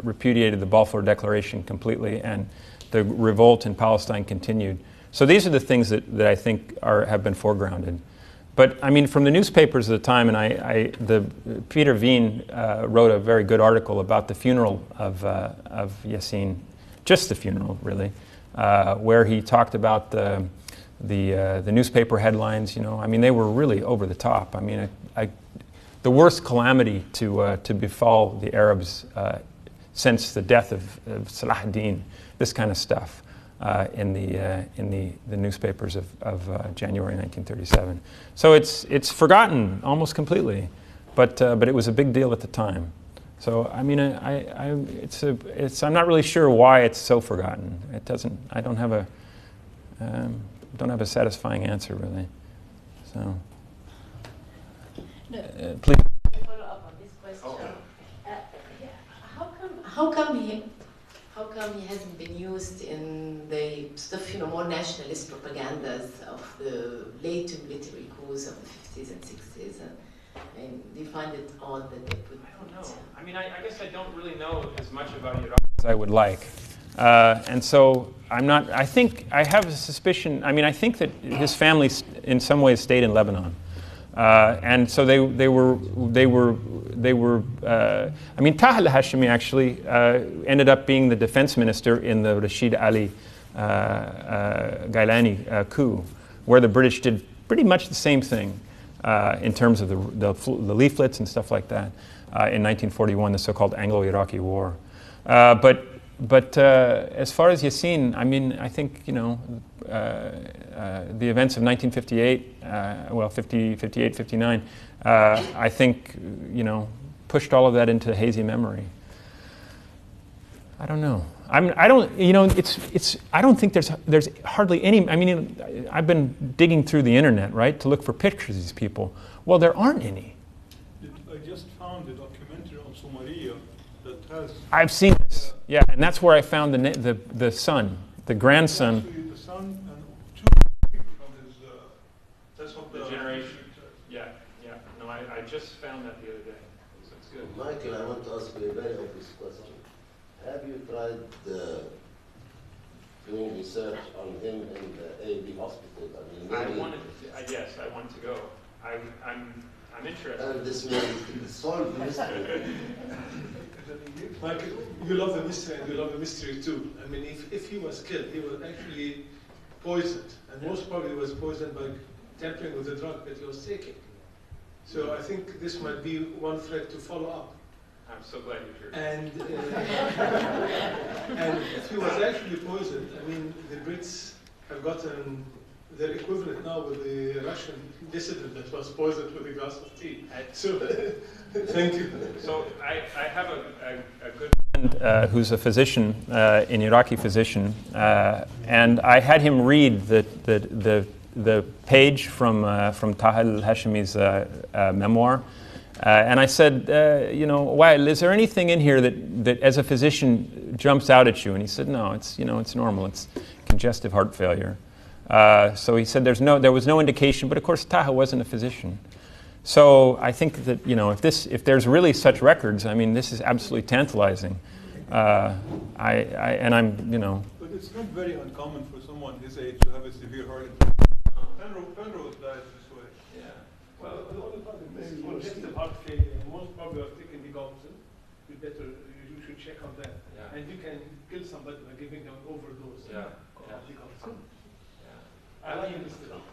repudiated the Balfour Declaration completely, and the revolt in Palestine continued. So these are the things that I think have been foregrounded. But I mean, from the newspapers of the time, and Peter Veen wrote a very good article about the funeral of Yassin, just the funeral really, where he talked about the newspaper headlines. You know, I mean, they were really over the top. I mean, the worst calamity to befall the Arabs since the death of Salah ad-Din, this kind of stuff in the newspapers of January 1937. So it's forgotten almost completely, but it was a big deal at the time. So I mean, I'm not really sure why it's so forgotten. I don't have a satisfying answer really. So. Please. Follow up on this question. How come he hasn't been used in the stuff, more nationalist propagandas of the later military coups of the 50s and 60s? And do you find it odd that they put? I don't know. I mean, I guess I don't really know as much about Iraq as I would like. And so I'm not, I think, I have a suspicion, I mean, I think that his family in some ways stayed in Lebanon. And so they were. I mean, Taha al-Hashimi actually ended up being the defense minister in the Rashid Ali Gailani coup, where the British did pretty much the same thing in terms of the leaflets and stuff like that in 1941, the so-called Anglo-Iraqi War. But as far as Yassin, I mean, I think, you know, the events of 1958, 58, 59, I think, you know, pushed all of that into hazy memory. I don't know. I don't think there's hardly any. I mean, I've been digging through the internet, right, to look for pictures of these people. Well, there aren't any. I just found a documentary on Somalia that has. I've seen this. Yeah, and that's where I found the son, the grandson. Actually, the son and two people from his. That's what The generation. Yeah. No, I just found that the other day. So it's good. Michael, I want to ask you a very obvious question. Have you tried doing research on him in the AB hospital? I mean, I wanted to go. I'm interested. And this may solve the mystery. Michael, you love the mystery and you love the mystery too. I mean, if he was killed, he was actually poisoned. And most probably he was poisoned by tampering with the drug that he was taking. So I think this might be one thread to follow up. I'm so glad you're here. And and if he was actually poisoned, I mean, the Brits have gotten their equivalent now with the Russian dissident that was poisoned with a glass of tea. So, thank you. So I have a good friend who's a physician, an Iraqi physician, and I had him read the page from Taha al-Hashimi's memoir. And I said, you know, Wael, is there anything in here that as a physician jumps out at you? And he said, no, it's normal. It's congestive heart failure. So he said there was no indication, but of course Taha wasn't a physician. So I think that, you know, if there's really such records, I mean, this is absolutely tantalizing. I'm, you know. But it's not very uncommon for someone his age to have a severe heart attack. Penrose died this way. Yeah. Well, the only problem is congestive heart failure. Most probably are taking digoxin. You should check on that. Yeah. And you can kill somebody by giving them an overdose. Yeah. Of digoxin. Yeah. I like this stuff.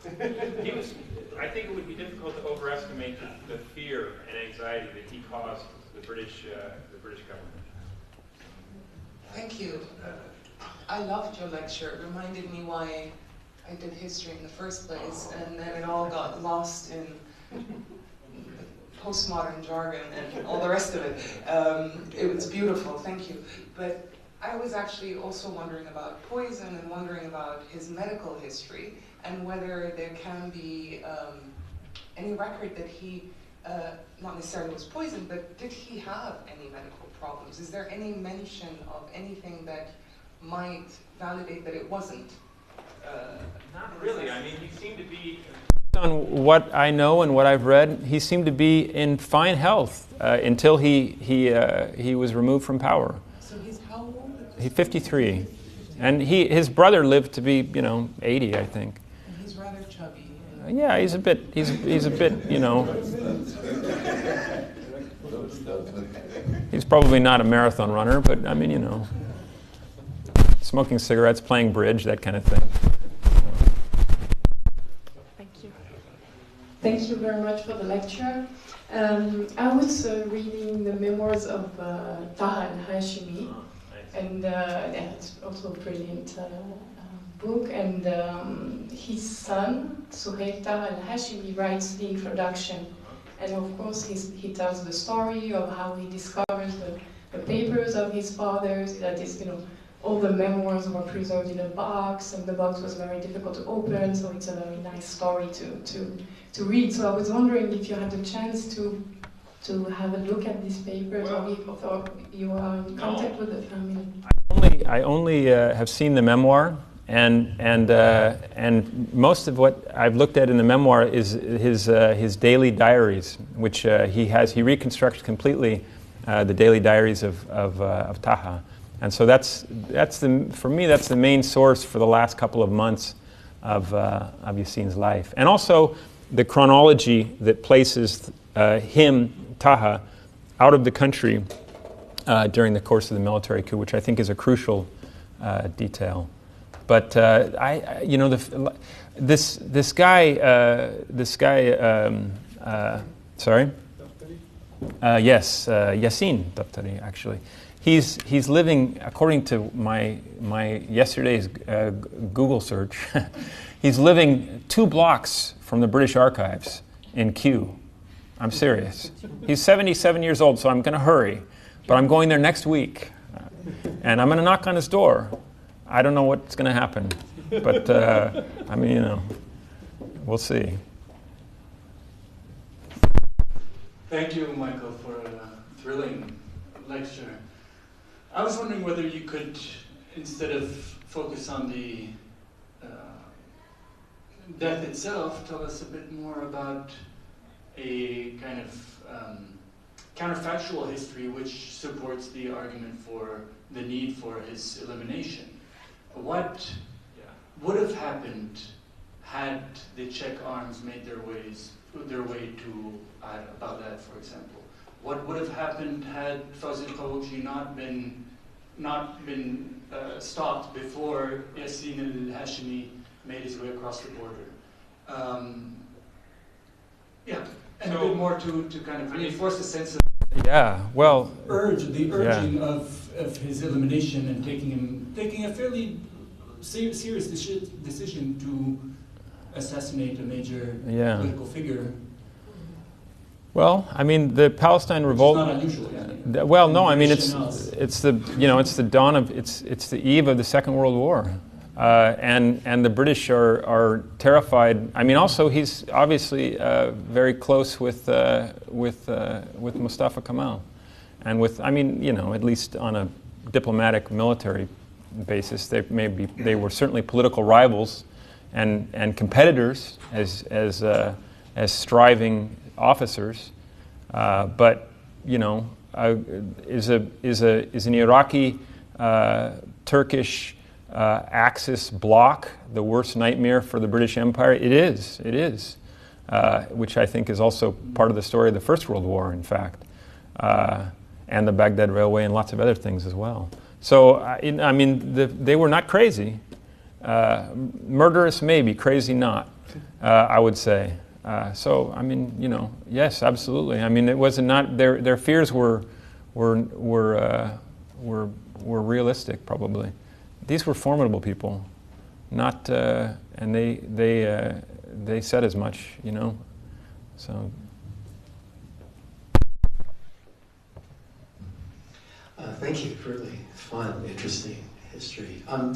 I think it would be difficult to overestimate the fear and anxiety that he caused the British government. Thank you. I loved your lecture. It reminded me why I did history in the first place, and then it all got lost in postmodern jargon and all the rest of it. It was beautiful, thank you. But I was actually also wondering about poison and wondering about his medical history and whether there can be any record that he, not necessarily was poisoned, but did he have any medical problems? Is there any mention of anything that might validate that it wasn't? Not really. I mean, he seemed to be, on what I know and what I've read, he seemed to be in fine health until he was removed from power. So he's how old? He's 53, and his brother lived to be, you know, 80, I think. And he's rather chubby. Yeah, he's a bit, you know. He's probably not a marathon runner, but I mean, you know, smoking cigarettes, playing bridge, that kind of thing. Thank you very much for the lecture. I was reading the memoirs of Taha al-Hashimi, and it's also a brilliant book. And his son, Suhail Taha al-Hashimi, writes the introduction. And of course, he tells the story of how he discovers the papers of his fathers, that is, you know, all the memoirs were preserved in a box, and the box was very difficult to open, so it's a very nice story to read. So I was wondering if you had the chance to have a look at these papers, or if you are in contact with the family. I only have seen the memoir, and most of what I've looked at in the memoir is his daily diaries, which he reconstructs completely the daily diaries of Taha. And so for me that's the main source for the last couple of months of Yassin's life. And also the chronology that places him, Taha, out of the country during the course of the military coup, which I think is a crucial detail. But this guy, sorry. Yes, Yassin Daftari, actually. He's living, according to my yesterday's Google search, he's living 2 blocks from the British Archives in Kew. I'm serious. He's 77 years old, so I'm going to hurry. But I'm going there next week. And I'm going to knock on his door. I don't know what's going to happen. But, we'll see. Thank you, Michael, for a thrilling lecture. I was wondering whether you could, instead of focus on the death itself, tell us a bit more about a kind of counterfactual history which supports the argument for the need for his elimination. What would have happened had the Czech arms made their way to Baghdad, for example? What would have happened had Fazil Qawoji not been stopped before Yassin al-Hashimi made his way across the border? And a bit more to kind of reinforce the sense of urging of his elimination and taking a fairly serious decision to assassinate a major political figure. Well, I mean, the Palestine Revolt. It's not unusual. Well, no, I mean it's the dawn of it's the eve of the Second World War, and the British are terrified. I mean, also he's obviously very close with Mustafa Kemal, and at least on a diplomatic military basis, they were certainly political rivals and competitors as striving officers, but is an Iraqi Turkish Axis bloc the worst nightmare for the British Empire? It is, which I think is also part of the story of the First World War, in fact, and the Baghdad Railway and lots of other things as well. So they were not crazy. Murderous, maybe. Crazy, not. I would say. Yes, absolutely. I mean, it was not their fears were realistic, probably. These were formidable people, not, and they said as much, So. Thank you for really fun, interesting history. I'm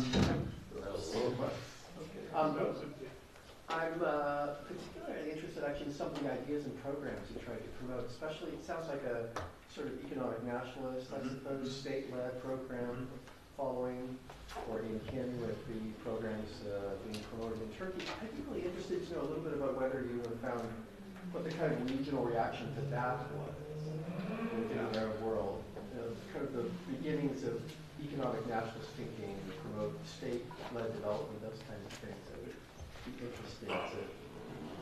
particularly interested actually in some of the ideas and programs you tried to promote, especially it sounds like a sort of economic nationalist, I suppose, state-led program following or in kin with the programs being promoted in Turkey. I'd be really interested to know a little bit about whether you have found what the kind of regional reaction to that was within the Arab world, kind of the beginnings of economic nationalist thinking, promote state-led development, those kinds of things. I would be interested to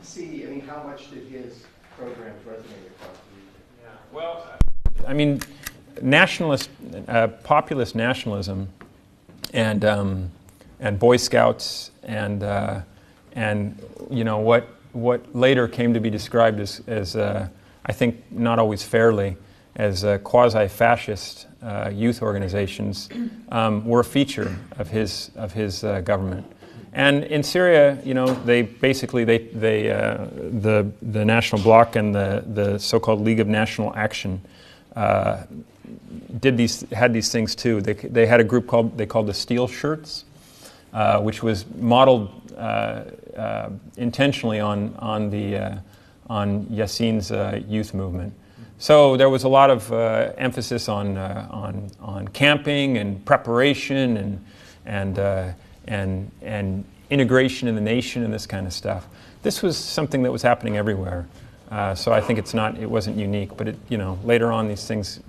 see, how much did his programs resonate across the region? Yeah, well, nationalist, populist nationalism, and Boy Scouts, and what later came to be described as I think not always fairly, as quasi-fascist youth organizations were a feature of his government. And in Syria, they basically the National Bloc and the so-called League of National Action had these things too. They had a group called the Steel Shirts, which was modeled intentionally on Yassin's youth movement. So there was a lot of emphasis on camping and preparation and integration in the nation and this kind of stuff. This was something that was happening everywhere. So I think it wasn't unique, but later on these things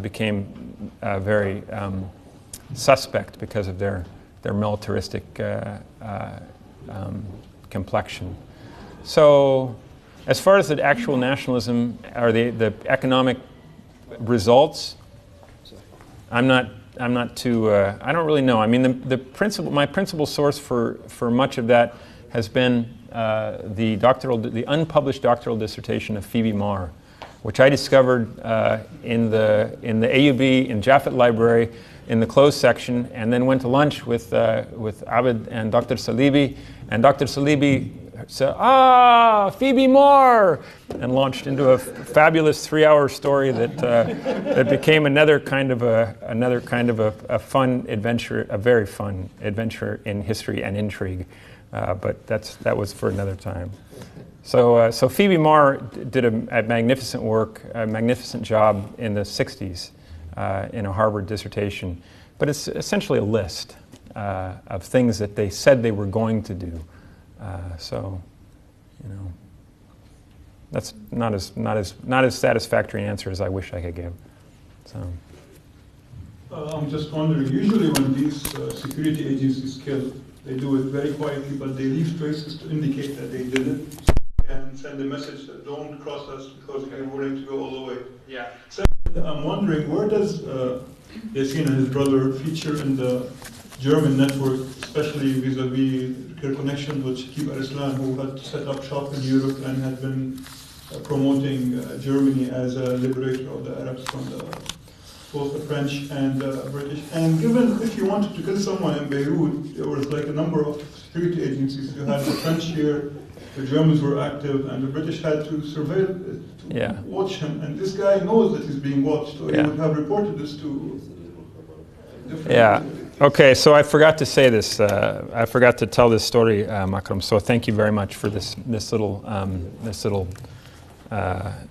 became very suspect because of their militaristic complexion. So as far as the actual nationalism or the economic results, I'm not too. I don't really know. I mean, my principal source for much of that has been the unpublished doctoral dissertation of Phoebe Marr, which I discovered in the AUB in Jaffet Library in the closed section, and then went to lunch with Abed and Dr. Salibi, and Dr. Salibi said, Phoebe Marr, and launched into a fabulous 3-hour story that became another kind of a fun adventure, a very fun adventure in history and intrigue. But that was for another time. So Phoebe Marr did a magnificent work, a magnificent job in the 60s in a Harvard dissertation. But it's essentially a list of things that they said they were going to do. So, that's not as satisfactory an answer as I wish I could give. So. I'm just wondering, usually when these security agencies kill, they do it very quietly, but they leave traces to indicate that they did it, and send a message that don't cross us because we're willing to go all the way. Yeah. Second, I'm wondering, where does Yassin and his brother feature in the German network, especially vis-a-vis their connection with Shakib al-Islam, who had set up shop in Europe and had been promoting Germany as a liberator of the Arabs from both the French and British. And given if you wanted to kill someone in Beirut, there was like a number of security agencies. You had the French here, the Germans were active, and the British had to surveil, to watch him. And this guy knows that he's being watched, so he would have reported this to different Okay, so I forgot to say this. I forgot to tell this story, Makram. So thank you very much for this little.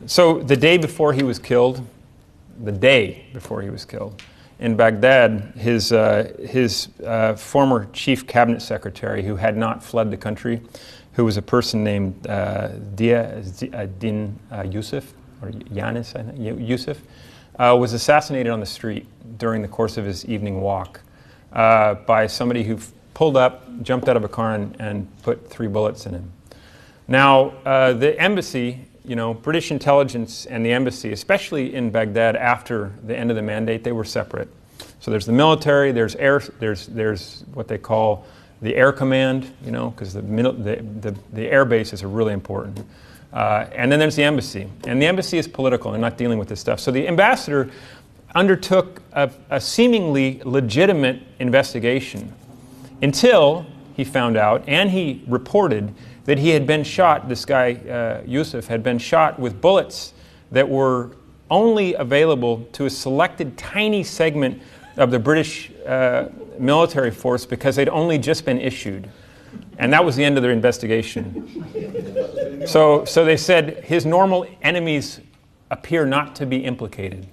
So the day before he was killed, in Baghdad, his former chief cabinet secretary, who had not fled the country, who was a person named Din Yusuf, or Yanis, I think, Yusuf, was assassinated on the street during the course of his evening walk by somebody who pulled up, jumped out of a car, and put 3 bullets in him. Now, the embassy, British intelligence and the embassy, especially in Baghdad after the end of the mandate, they were separate. So there's the military, there's what they call the air command, because the air bases are really important. And then there's the embassy. And the embassy is political and not dealing with this stuff. So the ambassador undertook a seemingly legitimate investigation until he found out, and he reported, that he had been shot, this guy, Yusuf, had been shot with bullets that were only available to a selected tiny segment of the British military force because they'd only just been issued. And that was the end of their investigation. So they said his normal enemies appear not to be implicated.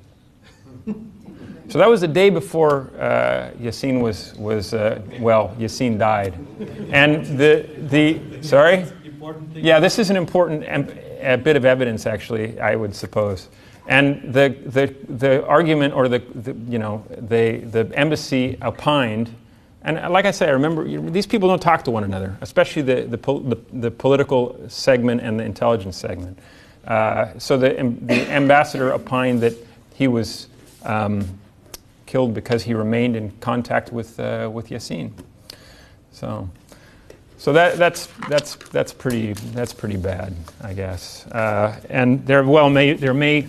So that was the day before Yassin Yassin died. And sorry? Yeah, this is an important bit of evidence, actually, I would suppose. And the argument, or the embassy opined, and like I say, I remember these people don't talk to one another, especially the political segment and the intelligence segment. So the ambassador opined that he was killed because he remained in contact with Yassin. So that's pretty bad, I guess. And there may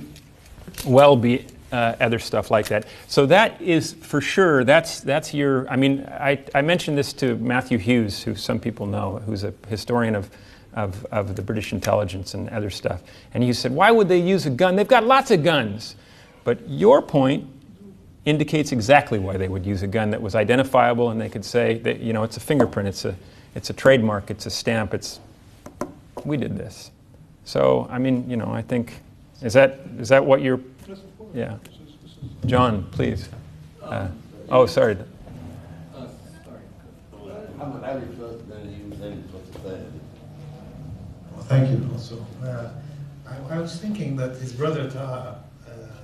well be other stuff like that. So that is for sure. That's your. I mean, I mentioned this to Matthew Hughes, who some people know, who's a historian of the British intelligence and other stuff. And he said, "Why would they use a gun? They've got lots of guns." But your point indicates exactly why they would use a gun that was identifiable, and they could say that it's a fingerprint, it's a trademark, it's a stamp, we did this. So I mean, I think is that what you're? Yeah. John, please. Sorry. Sorry. Thank you also. I was thinking that his brother Taha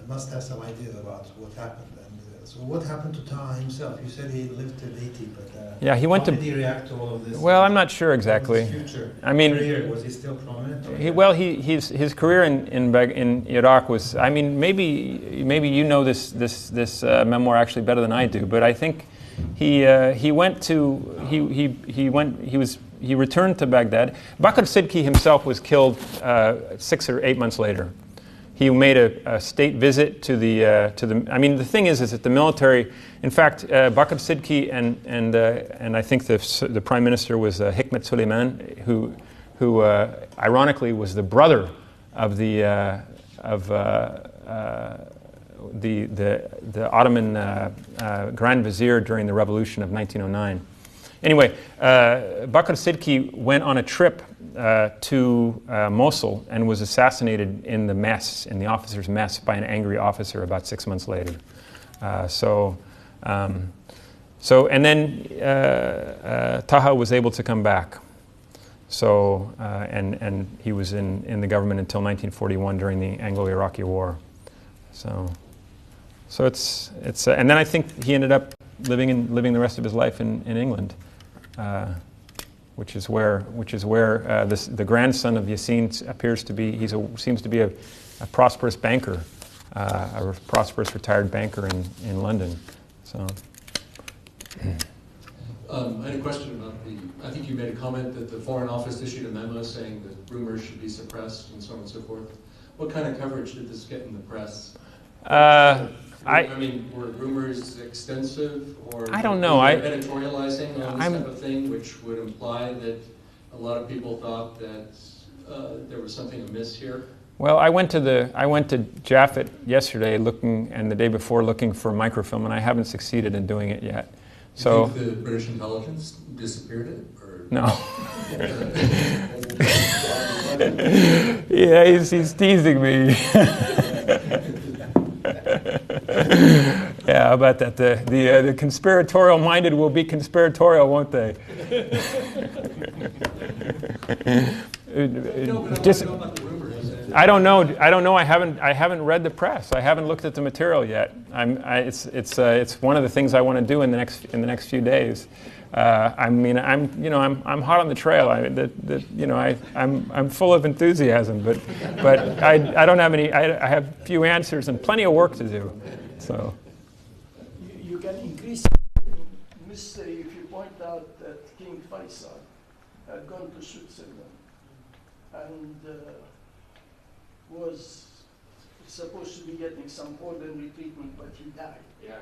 must have some ideas about what happened, and So what happened to Taha himself? You said he lived till 80, but yeah, he went how did he react to all of this? Well, I'm not sure exactly. His future I mean, career, was he still prominent? His career in Iraq was. I mean, maybe you know this memoir actually better than I do, but I think he returned to Baghdad. Bakr Siddiqui himself was killed 6 or 8 months later. He made a state visit to the. I mean, the thing is that the military. In fact, Bakr Siddiqui and I think the prime minister was Hikmet Suleiman, who ironically was the brother of the Ottoman Grand Vizier during the revolution of 1909. Anyway, Bakr Siddiqui went on a trip to Mosul and was assassinated in the officers' mess by an angry officer about 6 months later. And then Taha was able to come back. So and he was in the government until 1941 during the Anglo-Iraqi War. So it's and then I think he ended up living the rest of his life in England. Which is where the grandson of Yassin appears to be. Seems to be a prosperous banker, a prosperous retired banker in London. So, I had a question about I think you made a comment that the Foreign Office issued a memo saying that rumors should be suppressed and so on and so forth. What kind of coverage did this get in the press? I mean, were rumors extensive, or I don't know. Editorializing on this type of thing, which would imply that a lot of people thought that there was something amiss here. Well, I went to Jaffet yesterday and the day before looking for microfilm, and I haven't succeeded in doing it yet. So, you think the British intelligence disappeared it, or no? Yeah, he's teasing me. Yeah, how about that? The conspiratorial-minded will be conspiratorial, won't they? I don't know. I haven't read the press. I haven't looked at the material yet. It's one of the things I want to do in the next few days. I mean, I'm hot on the trail. I'm full of enthusiasm, but I don't have any. I have few answers and plenty of work to do. So you can increase mystery if you point out that King Faisal had gone to Switzerland and was supposed to be getting some ordinary treatment, but he died. Yeah.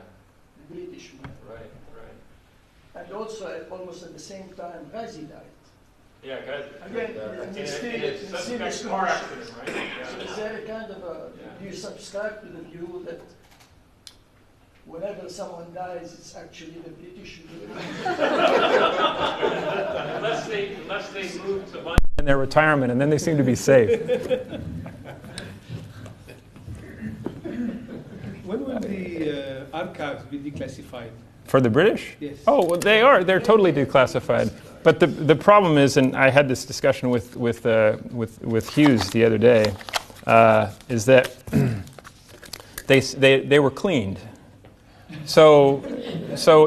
The British man. Right. And also, almost at the same time, Ghazi died. Yeah, Ghazi. Again, in serious car accident, right? Yeah. So is there a kind of do you subscribe to the view that whenever someone dies, it's actually the British who do it? Unless they move to London in their retirement, and then they seem to be safe. When will the archives be declassified? For the British? Yes. Oh, well, they are. They're totally declassified. But the problem is, and I had this discussion with Hughes the other day, is that they were cleaned. So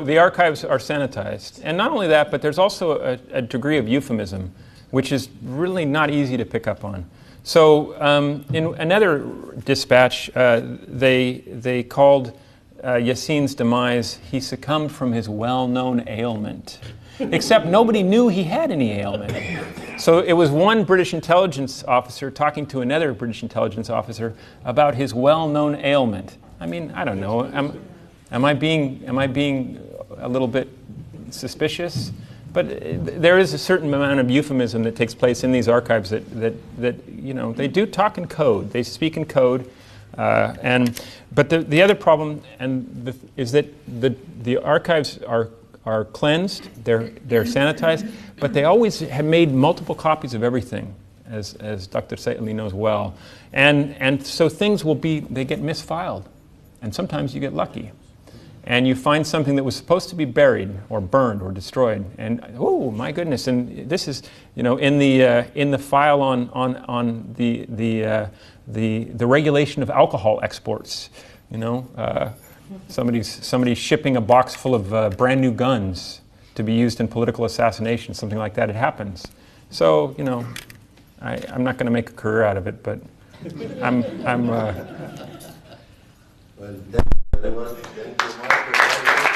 the archives are sanitized. And not only that, but there's also a degree of euphemism, which is really not easy to pick up on. So in another dispatch, they called Yassin's demise, he succumbed from his well-known ailment. Except nobody knew he had any ailment. So it was one British intelligence officer talking to another British intelligence officer about his well-known ailment. I mean, I don't know. Am I being a little bit suspicious? But there is a certain amount of euphemism that takes place in these archives that they do talk in code. They speak in code. But the other problem is that the archives are cleansed, they're sanitized, but they always have made multiple copies of everything, as Dr. Saitli knows well, and so things they get misfiled, and sometimes you get lucky, and you find something that was supposed to be buried or burned or destroyed, and oh my goodness, and this is in the file on the regulation of alcohol exports, somebody shipping a box full of brand new guns to be used in political assassination, something like that. It happens. So, you know, I'm not going to make a career out of it, but I'm Well, thank you very much. Thank you, Michael.